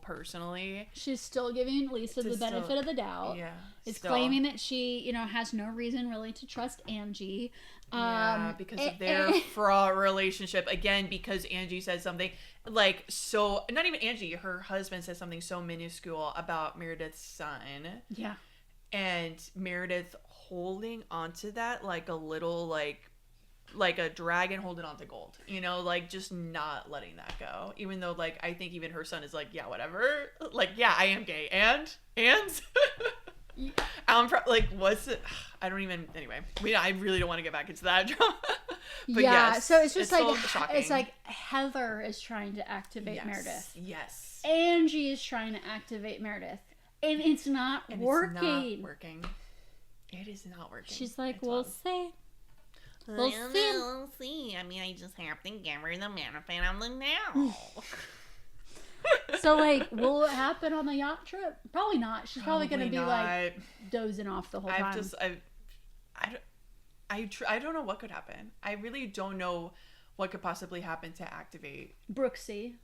personally, she's still giving Lisa the benefit of the doubt. Yeah, is claiming that she, has no reason really to trust Angie. Because of their fraught relationship again. Because Angie said something like not even Angie. Her husband said something so minuscule about Meredith's son. Yeah, and Meredith holding onto that like a little like a dragon holding on to gold, like just not letting that go, even though like I think even her son is like, yeah, whatever, like, yeah, I am gay and I'm like, what's it? I don't even, anyway, I really don't want to get back into that drama. But yeah, yes, so it's just like it's like Heather is trying to activate Meredith, Angie is trying to activate Meredith, and it's not working. It is not working. She's like, we'll see. We'll see. I mean, I just have to give her the benefit of the doubt. So, like, will it happen on the yacht trip? Probably not. She's probably going to be, like, dozing off the whole time. I don't know what could happen. I really don't know what could possibly happen to activate... Brooksy.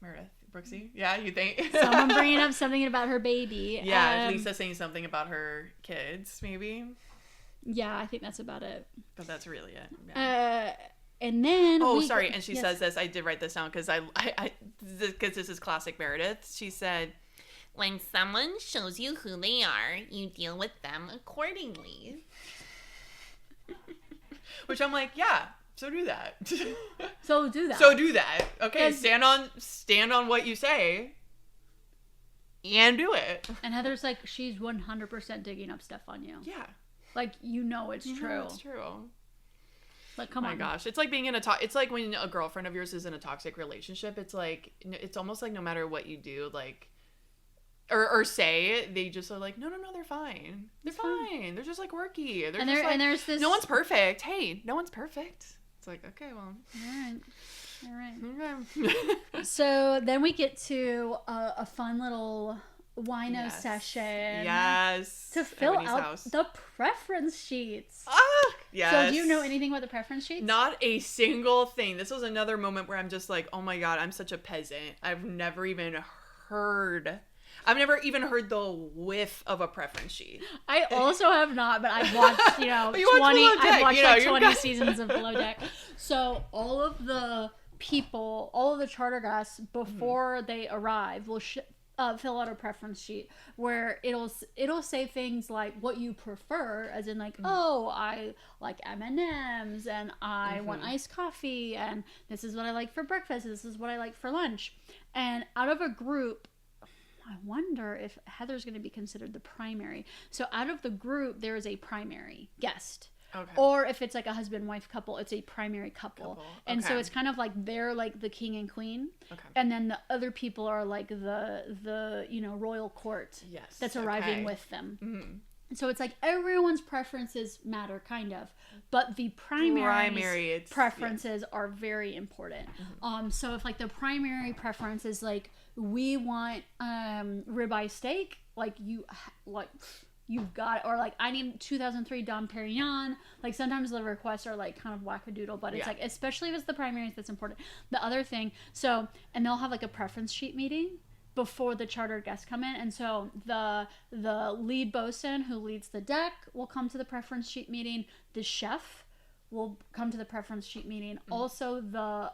Meredith. Brooksy? Yeah, you think? Someone bringing up something about her baby. Yeah, Lisa saying something about her kids, maybe. Yeah, I think that's about it. But that's really it. Yeah. And then... sorry. And she says this. I did write this down because because this is classic Meredith. She said, when someone shows you who they are, you deal with them accordingly. Which I'm like, yeah, so do that. So do that. Okay, stand on what you say. And do it. And Heather's like, she's 100% digging up stuff on you. Yeah. Like, it's true. It's true. Like, come on. Oh my gosh. It's like being in it's like when a girlfriend of yours is in a toxic relationship. It's like, it's almost like no matter what you do, like, or say, they just are like, no, they're fine. They're fine. They're just like quirky. And there's this... No one's perfect. Hey, no one's perfect. It's like, okay, well. All right. Okay. So then we get to a fun little... wino session. Yes. To fill out the preference sheets. Yes. So do you know anything about the preference sheets? Not a single thing. This was another moment where I'm just like, oh my God, I'm such a peasant. I've never even heard the whiff of a preference sheet. I also have not, but I've watched, 20 seasons of Below Deck. So all of the people, all of the charter guests before they arrive will fill out a preference sheet where it'll say things like what you prefer, as in like, oh, I like M&Ms and I want iced coffee, and this is what I like for breakfast, this is what I like for lunch. And out of a group, I wonder if Heather's going to be considered the primary. So out of the group, there is a primary guest. Okay. Or if it's like a husband-wife couple, it's a primary couple. And so it's kind of like they're like the king and queen. Okay. And then the other people are like the royal court that's arriving with them. Mm-hmm. So it's like everyone's preferences matter, kind of. But the primary preferences are very important. Mm-hmm. So if like the primary preference is like, we want ribeye steak, like you've got, or like I need 2003 Dom Perignon. Like sometimes the requests are like kind of wackadoodle, but it's like, especially if it's the primaries, that's important. The other thing, and they'll have like a preference sheet meeting before the chartered guests come in, and so the lead bosun who leads the deck will come to the preference sheet meeting. The chef will come to the preference sheet meeting. Also the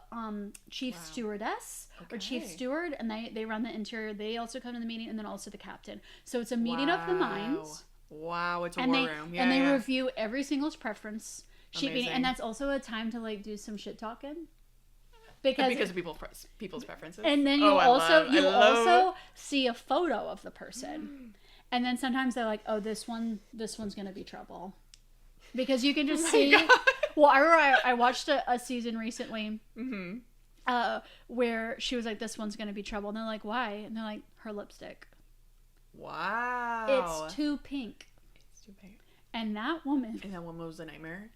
chief stewardess or chief steward, and they run the interior, they also come to the meeting, and then also the captain. So it's a meeting of the minds. Wow, it's a war room. And they review every single's preference sheet meeting, and that's also a time to like do some shit talking. Because of people's preferences. And then you'll also see a photo of the person. And then sometimes they're like, oh, this one's going to be trouble. Because you can just see. God. Well, I watched a season recently where she was like, this one's going to be trouble. And they're like, why? And they're like, her lipstick. Wow. It's too pink. And that woman. And that woman was a nightmare.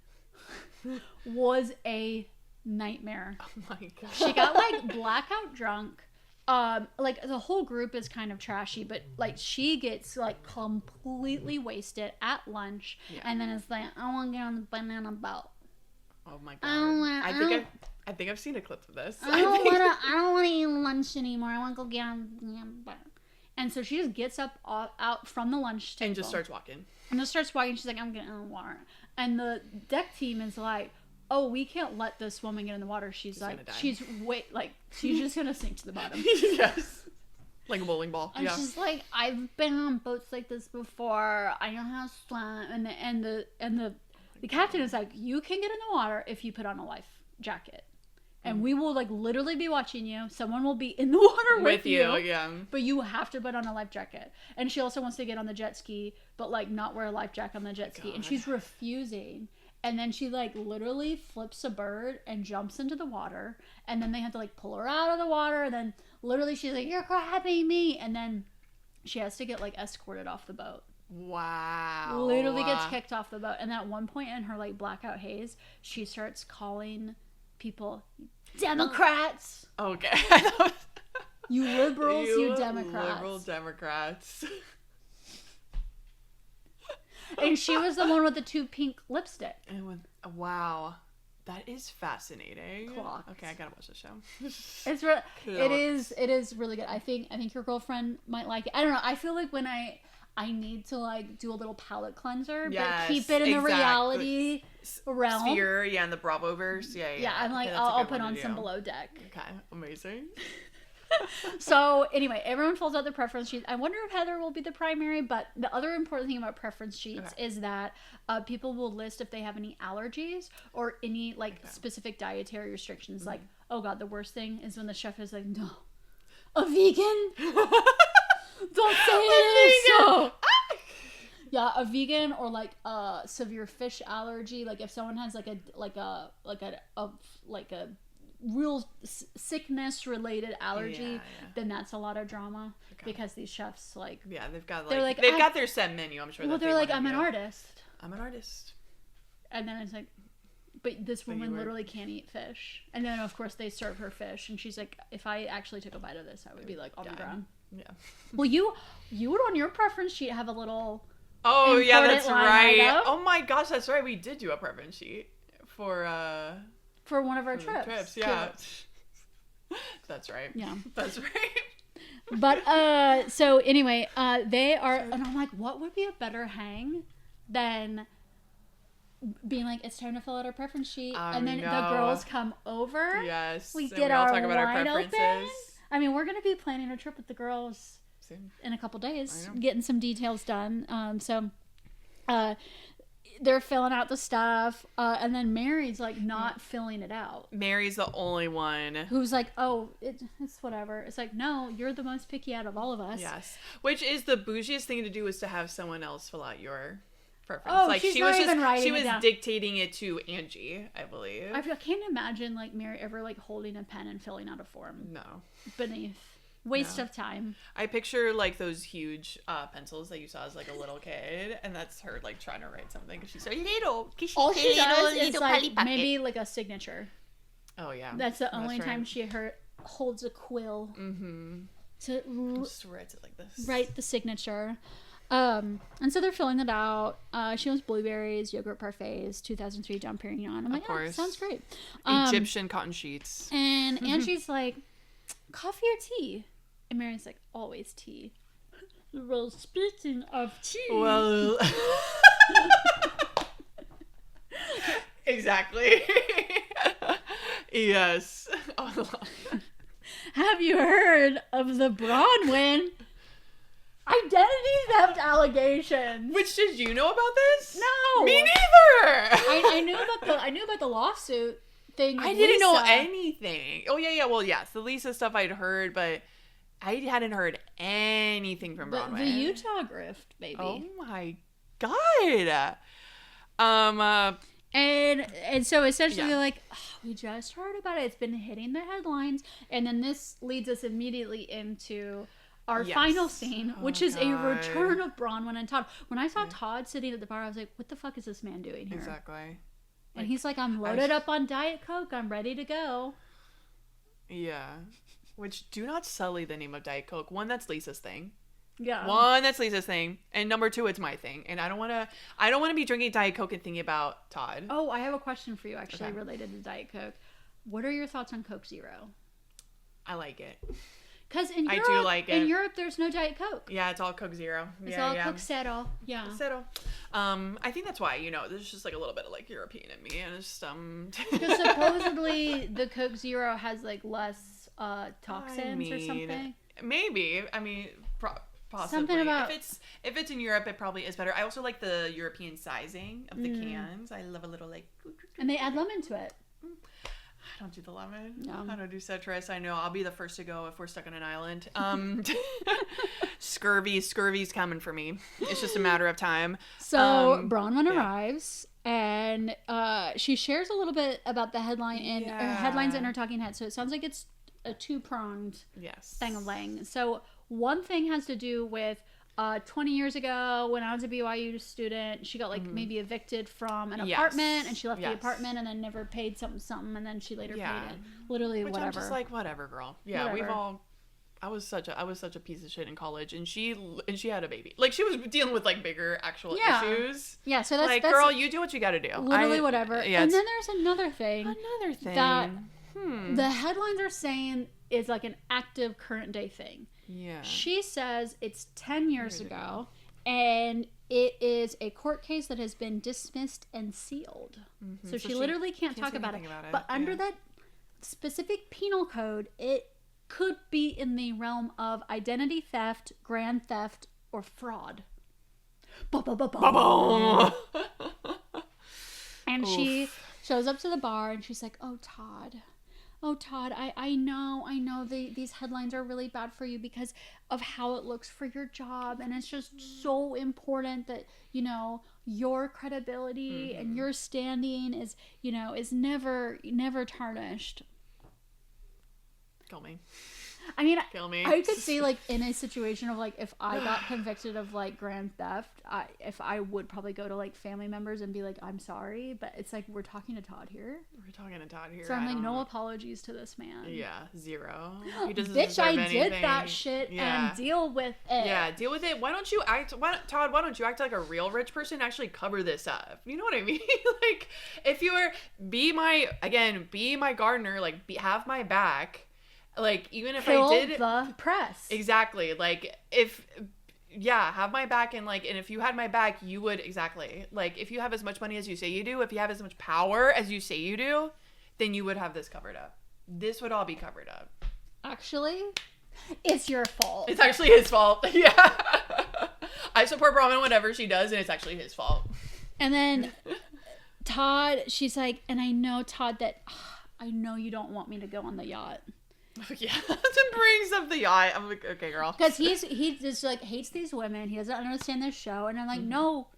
Was a nightmare. Oh my God. She got like blackout drunk. Like the whole group is kind of trashy, but like she gets like completely wasted at lunch, and then it's like, I want to get on the banana boat. Oh my God! I think I've seen a clip of this. I don't want to eat lunch anymore. I want to go get on the banana boat. And so she just gets up out from the lunch table and just starts walking. She's like, I'm getting in the water. And the deck team is like, oh, we can't let this woman get in the water. She's like, she's just gonna sink to the bottom. Yes, like a bowling ball. And she's like, I've been on boats like this before. I know how to swim. And the captain is like, you can get in the water if you put on a life jacket, and we will like literally be watching you. Someone will be in the water with you. Yeah. But you have to put on a life jacket. And she also wants to get on the jet ski, but like not wear a life jacket on the jet ski, and she's refusing. And then she, like, literally flips a bird and jumps into the water. And then they have to, like, pull her out of the water. And then literally she's like, you're grabbing me. And then she has to get, like, escorted off the boat. Wow. Literally gets kicked off the boat. And at one point in her, like, blackout haze, she starts calling people Democrats. Okay. You liberals, you Democrats. Liberal Democrats. And she was the one with the too pink lipstick. Wow, that is fascinating. Clocked. Okay, I gotta watch the show. It is really good. I think your girlfriend might like it. I don't know. I feel like when I need to like do a little palate cleanser, but keep it in the reality realm. Sphere, and the Bravoverse. Yeah. I'm like, I'll put on some Below Deck. Okay, amazing. So anyway, everyone fills out their preference sheets. I wonder if Heather will be the primary, but the other important thing about preference sheets is that people will list if they have any allergies or any specific dietary restrictions. Like, oh God, the worst thing is when the chef is like, no, a vegan? Don't say it is so. Yeah, a vegan or like a severe fish allergy. Like if someone has like a real sickness related allergy, then that's a lot of drama because these chefs they've got their set menu. I'm sure. Well, they're like, I'm an artist. And then it's like, but this woman literally can't eat fish. And then of course they serve her fish, and she's like, if I actually took a bite of this, I would be like on the ground. Yeah. Well, you would on your preference sheet have a little. Oh yeah, that's right. Item. Oh my gosh, that's right. We did do a preference sheet for one of our trips. Yeah. That's right. Yeah. That's right. But so anyway, they are, and I'm like, what would be a better hang than being like, it's time to fill out our preference sheet, and then the girls come over. Yes. We get our talk about our preferences. I mean, we're gonna be planning a trip with the girls in a couple days, getting some details done. They're filling out the stuff, and then Mary's like not filling it out. Mary's the only one who's like, oh, it's whatever. It's like, no, you're the most picky out of all of us. Yes, which is the bougiest thing to do, is to have someone else fill out your preference. Oh, like she's she not was even writing she it was down. dictating it to Angie, I believe. I can't imagine like Mary ever like holding a pen and filling out a form. No, beneath. Waste of time. I picture like those huge pencils that you saw as like a little kid, and that's her like trying to write something because she's so little. All she does is like maybe like a signature. Oh yeah, that's the only time she holds a quill. Mm-hmm. Just writes it like this. Write the signature. And so they're filling it out. She wants blueberries, yogurt parfaits, 2003 Dom Perignon. I'm like, oh, sounds great. Egyptian cotton sheets. And Angie's like, coffee or tea? And Mary's like, always tea. Well, speaking of tea. Well. Exactly. Yes. Have you heard of the Bronwyn identity theft allegations? Which, did you know about this? No. Me neither. I knew about the lawsuit thing. I didn't know anything. Oh yeah. Well, yes, the Lisa stuff I'd heard, but I hadn't heard anything from Bronwyn. The Utah grift, baby. Oh my god. And so essentially they're like, oh, we just heard about it. It's been hitting the headlines, and then this leads us immediately into our final scene, which is a return of Bronwyn and Todd. When I saw Todd sitting at the bar, I was like, what the fuck is this man doing here? Exactly. And he's like, I'm loaded up on Diet Coke. I'm ready to go. Yeah. Which, do not sully the name of Diet Coke. One, that's Lisa's thing. Yeah. One, that's Lisa's thing. And number two, it's my thing. And I don't want to be drinking Diet Coke and thinking about Todd. Oh, I have a question for you, actually, related to Diet Coke. What are your thoughts on Coke Zero? I like it. Because in Europe, I do like it. In Europe, there's no Diet Coke. Yeah, it's all Coke Zero. It's all Coke Zero. Yeah. Zero. I think that's why, there's just like a little bit of like European in me, and it's because supposedly the Coke Zero has like less toxins or something. Maybe. I mean, possibly. Something about if it's in Europe, it probably is better. I also like the European sizing of the cans. I love a little like. And they add lemon to it. I don't do the lemon. No. I don't do citrus. I know. I'll be the first to go if we're stuck on an island. Scurvy's coming for me. It's just a matter of time. So Bronwyn arrives, and she shares a little bit about the headline and headlines in her talking head. So it sounds like it's a two-pronged thing. So one thing has to do with 20 years ago when I was a BYU student, she got like maybe evicted from an apartment, and she left the apartment and then never paid something, and then she later paid it. Literally, which whatever. I'm just like, whatever, girl. Yeah, whatever. I was such a piece of shit in college, and she had a baby. Like, she was dealing with like bigger actual issues. Yeah, so that's like, girl, you do what you got to do. Literally, whatever. Yeah, and then there's another thing. That the headlines are saying is like an active current day thing. Yeah. She says it's 10 years ago, and it is a court case that has been dismissed and sealed. Mm-hmm. So she literally can't talk about it. But under that specific penal code, it could be in the realm of identity theft, grand theft, or fraud. And she shows up to the bar, and she's like, oh, Todd, I know these headlines are really bad for you because of how it looks for your job, and it's just so important that, your credibility and your standing is never tarnished. Kill me. I mean, kill me. I could see like in a situation of like if I got convicted of like grand theft, I would probably go to like family members and be like, I'm sorry, but it's like we're talking to Todd here. So I'm like, no apologies to this man. Yeah, zero. He doesn't Bitch, I anything. did that shit and deal with it. Yeah, deal with it. Todd, why don't you act like a real rich person and actually cover this up? You know what I mean? Like, if you were be my gardener, like have my back. Like, even if I did the press. Exactly. Like, have my back, and if you had my back, you would, like, if you have as much money as you say you do, if you have as much power as you say you do, then you would have this covered up. This would all be covered up. Actually, It's your fault. It's actually his fault. Yeah. I support Bronwyn whatever she does, and it's actually his fault. And then Todd, she's like, and I know, Todd, that I know you don't want me to go on the yacht. Yeah, to bring up the yacht. I'm like, okay, girl. Because he just like hates these women. He doesn't understand this show. And I'm like, no,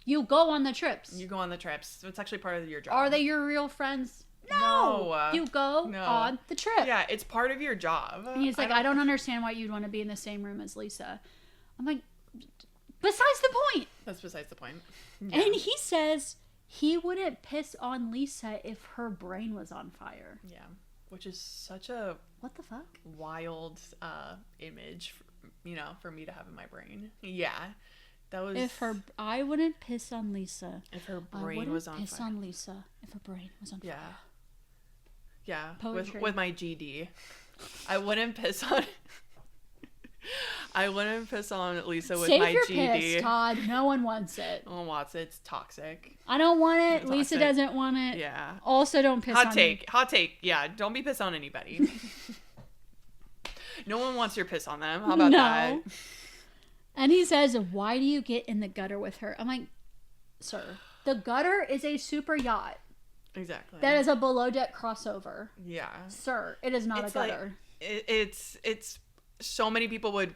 you go on the trips. You go on the trips. It's actually part of your job. Are they your real friends? No. You go on the trip. Yeah, it's part of your job. And he's like, I don't understand why you'd want to be in the same room as Lisa. I'm like, besides the point. That's besides the point. Yeah. And he says he wouldn't piss on Lisa if her brain was on fire. Yeah. Which is such a what the fuck wild image, for me to have in my brain. Yeah, that was. I wouldn't piss on Lisa. If her brain was on fire. Piss on Lisa if her brain was on fire. Yeah. Poetry. With my GD, I wouldn't piss on. I wouldn't piss on Lisa with my GD. Save your piss, Todd. No one wants it. No one wants it. It's toxic. I don't want it. Lisa doesn't want it. Yeah. Also, don't piss on me. Hot take. Yeah, don't be pissed on anybody. No one wants your piss on them. How about that? And he says, why do you get in the gutter with her? I'm like, sir, the gutter is a super yacht. Exactly. That is a below deck crossover. Yeah. Sir, it is not a gutter. It's so many people would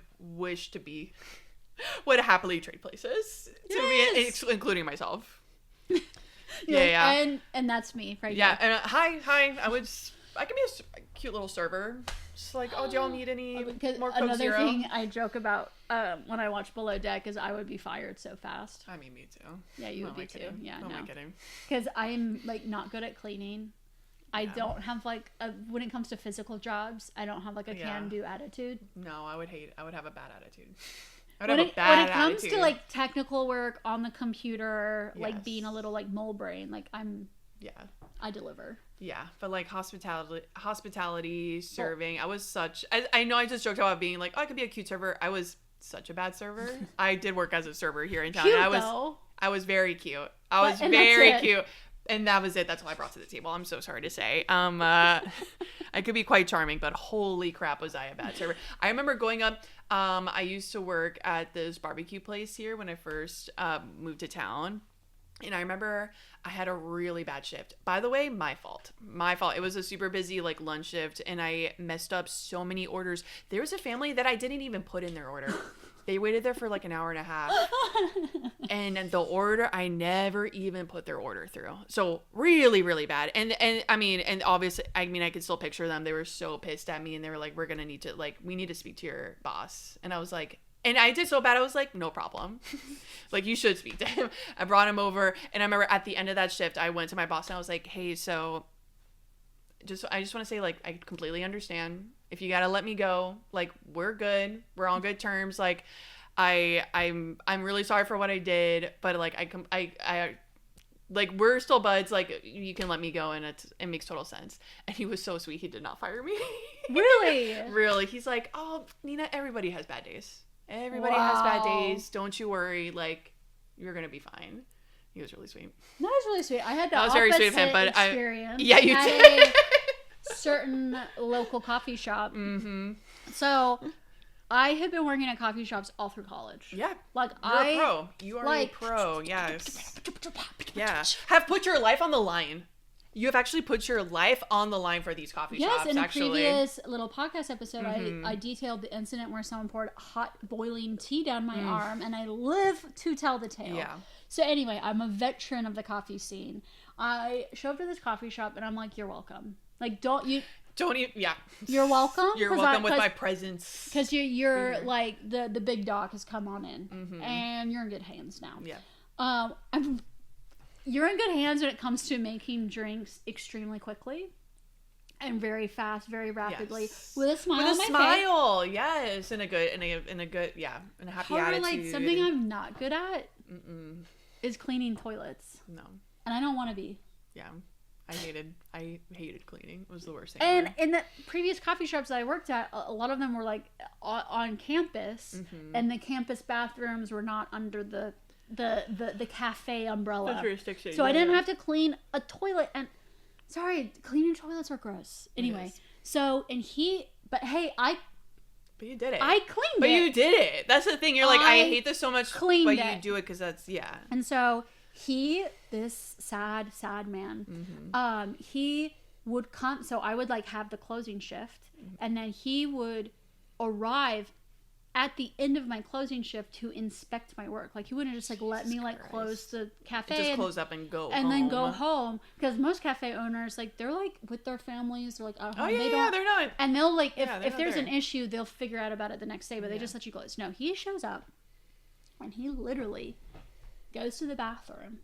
happily trade places to me, including myself. Yeah. And that's me right there. Yeah. And hi. I can be a cute little server. Just like, oh, do y'all need any more Coke Another Zero? thing I joke about when I watch Below Deck is I would be fired so fast. I mean, me too. Yeah, you would be too. Yeah, no. Am I kidding? Because I'm like not good at cleaning. I don't have like when it comes to physical jobs, I don't have like a can-do attitude. No, I would have a bad attitude. When it comes to like technical work on the computer, like being a little like mole brain, like I deliver. Yeah, but like hospitality, serving, I was I know I just joked about being like, oh, I could be a cute server. I was such a bad server. I did work as a server here in town. Cute, and I was very cute. I was very cute. And that was it. That's all I brought to the table. I'm so sorry to say. I could be quite charming, but holy crap, was I a bad server. I remember going up. I used to work at this barbecue place here when I first moved to town. And I remember I had a really bad shift. By the way, my fault. It was a super busy like lunch shift, and I messed up so many orders. There was a family that I didn't even put in their order. They waited there for like an hour and a half. And the order, I never even put their order through. So really, really bad. And I mean, and obviously, I mean, I could still picture them. They were so pissed at me, and they were like, we need to speak to your boss. And I was like, and I did so bad. I was like, no problem. Like, you should speak to him. I brought him over. And I remember at the end of that shift, I went to my boss and I was like, hey, so I just want to say, like, I completely understand. If you got to let me go, like, we're good. We're on good terms. Like, I'm really sorry for what I did. But like, I like, we're still buds. Like, you can let me go, and it makes total sense. And he was so sweet. He did not fire me. Really? Really. He's like, oh, Nina, everybody has bad days. Everybody has bad days. Don't you worry. Like, you're going to be fine. He was really sweet. That was really sweet. I had the was very sweet of him, but experience. Yeah, you did. A certain local coffee shop. Mm-hmm. So, I had been working at coffee shops all through college. Yeah. Like, You're a pro. You are a pro. Yes. Yeah. Have put your life on the line. You have actually put your life on the line for these coffee shops, in actually. a previous little podcast episode, I detailed the incident where someone poured hot boiling tea down my arm, and I live to tell the tale. Yeah. So anyway, I'm a veteran of the coffee scene. I show up to this coffee shop, and I'm like, you're welcome. Like, don't even, yeah. You're welcome? You're welcome with my presence. Because you're like, the big dog has come on in, and you're in good hands now. Yeah. You're in good hands when it comes to making drinks extremely quickly and very fast, very rapidly, with a smile on my face. Yes, in a happy However, attitude. like, something I'm not good at is cleaning toilets. No, and I don't want to be. Yeah, I hated cleaning. It was the worst thing. And ever. in the previous coffee shops that I worked at, a lot of them were like on campus, and the campus bathrooms were not under the cafe umbrella. So I didn't have to clean a toilet, and sorry, cleaning toilets are gross. Anyway, but hey, But you did it. I cleaned it. But you did it. That's the thing. You're like, I hate this so much, but you do it because that's, And so this sad man, he would come, so I would like have the closing shift, and then he would arrive at the end of my closing shift to inspect my work. Like, he wouldn't just like let me like close the cafe, just close up and go and home. then go home, because most cafe owners, like, they're like with their families, they're like at home. They're not, and they'll like if there's an issue, they'll figure out about it the next day, but they just let you close. No, he shows up and he literally goes to the bathroom,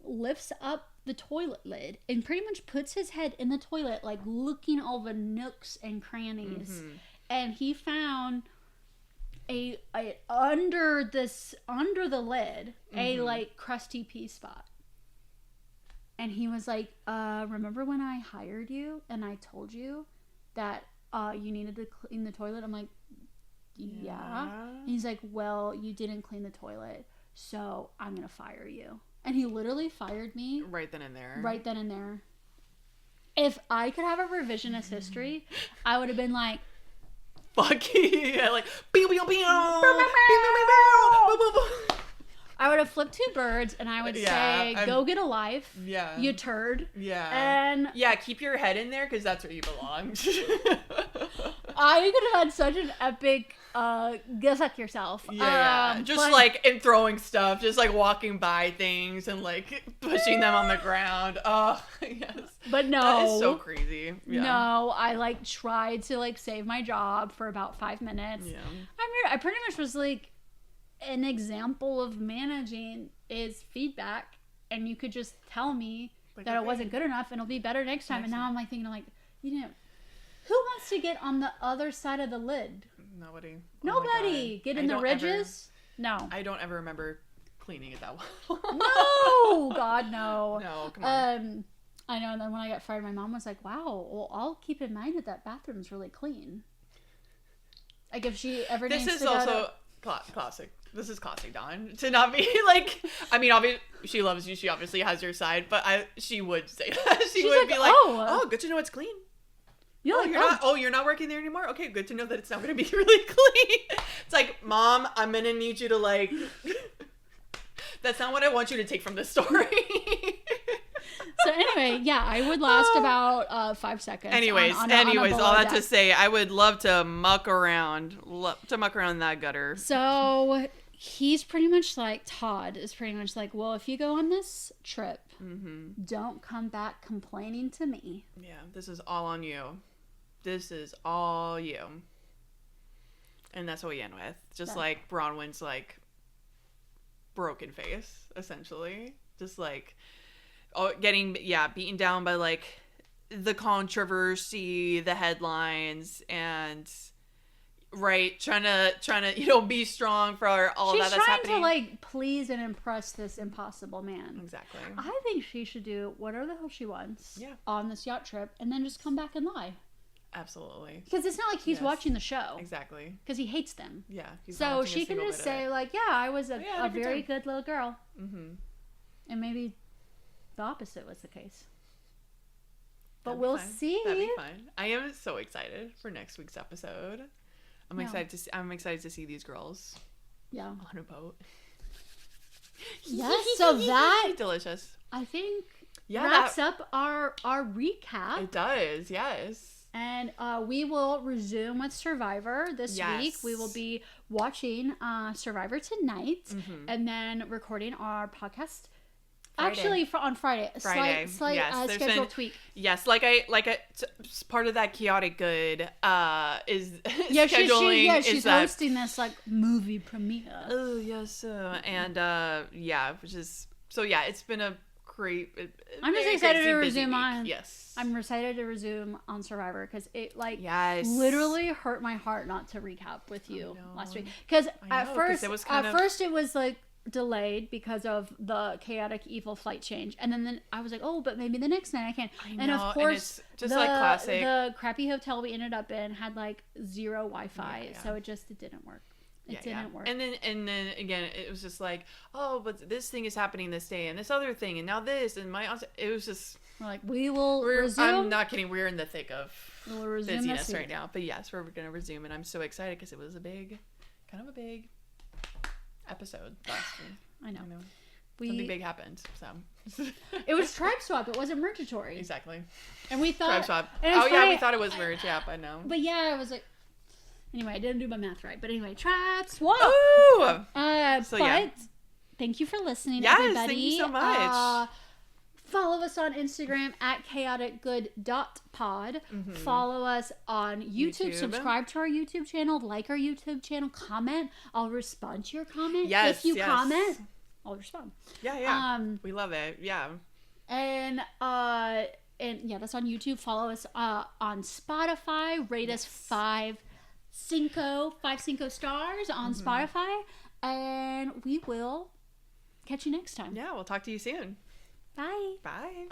lifts up the toilet lid, and pretty much puts his head in the toilet, like looking all the nooks and crannies, and he found a under the lid, a like crusty pea spot. And he was like, remember when I hired you and I told you that you needed to clean the toilet? I'm like, yeah. And he's like, well, you didn't clean the toilet, so I'm gonna fire you. And he literally fired me right then and there. If I could have a revisionist history, I would have been like, fuck yeah, like pew, pew, pew. I would have flipped two birds, and I would say, go get a life, you turd. And keep your head in there, because that's where you belong. I could have had such an epic go suck yourself. Just like in throwing stuff, just like walking by things and like pushing them on the ground. Oh yes. But no, that is so crazy. No, I like tried to like save my job for about 5 minutes. I pretty much was like, an example of managing is feedback, and you could just tell me that it wasn't good enough and it'll be better next time. And now I'm like thinking, like, you know, who wants to get on the other side of the lid? Nobody. Get in the ridges? No. I don't ever remember cleaning it that well. No, God, no. No, come on. I know. And then when I got fired, my mom was like, "Wow, well, I'll keep in mind that bathroom's really clean." Like, if she ever needs to go to... This is also classic. This is classic Dawn to not be like, I mean, obviously she loves you. She obviously has your side, but she would say that. She's would be like, oh, good to know it's clean. You're not working there anymore? Okay, good to know that it's not going to be really clean. It's like, Mom, I'm going to need you to like, that's not what I want you to take from this story. So anyway, I would last about 5 seconds. Anyways, all that to say, I would love to muck around in that gutter. So he's pretty much like, Todd is pretty much like, well, if you go on this trip, don't come back complaining to me. Yeah, this is all on you. This is all you. And that's what we end with. Just like Bronwyn's like broken face, essentially. Just like getting beaten down by like the controversy, the headlines, and trying to be strong for all that's happening. She's trying to like please and impress this impossible man. Exactly. I think she should do whatever the hell she wants on this yacht trip, and then just come back and lie. Absolutely. Because it's not like he's watching the show. Exactly. Because he hates them. Yeah. So she can just say like, I was a very good little girl. And maybe the opposite was the case. But we'll see. That'd be fun. I am so excited for next week's episode. I'm excited to see these girls. Yeah. On a boat. Yes. So that delicious. I think wraps up our recap. It does. Yes. And we will resume with Survivor this week. We will be watching Survivor tonight, and then recording our podcast. Friday. Actually, on Friday. Slight schedule tweak. Yes, part of that chaotic good is scheduling. She's hosting this like movie premiere. Oh yes, and which is it's been a great. I'm just excited to resume on. Yes, I'm excited to resume on Survivor because it literally hurt my heart not to recap with you last week. Because at first it was like delayed because of the chaotic evil flight change, and then I was like, oh, but maybe the next night I can. And of course, and it's just like classic. The crappy hotel we ended up in had like 0 Wi-Fi, so it didn't work. It didn't work. And then again, it was just like, oh, but this thing is happening this day, and this other thing, and now this, and it was just like, we will resume. I'm not kidding. We're in the thick of We'll resume busyness this right now. But yes, we're going to resume, and I'm so excited because it was a big episode last week. I know. Something big happened, so. It was tribe swap. It wasn't mergatory. Exactly. And we thought. Tribe swap. Oh, yeah, we thought it was merge. Yeah, I know. But yeah, I was like. Anyway, I didn't do my math right. But anyway, tribe swap. Ooh! Thank you for listening, yes, everybody. Thank you so much. Follow us on Instagram at chaoticgood.pod. Mm-hmm. Follow us on YouTube. Subscribe to our YouTube channel. Like our YouTube channel. Comment. I'll respond to your comment. Yes, if you comment, I'll respond. Yeah. We love it. Yeah. And yeah, that's on YouTube. Follow us on Spotify. Rate us 5 Cinco stars on Spotify. And we will catch you next time. Yeah, we'll talk to you soon. Bye. Bye.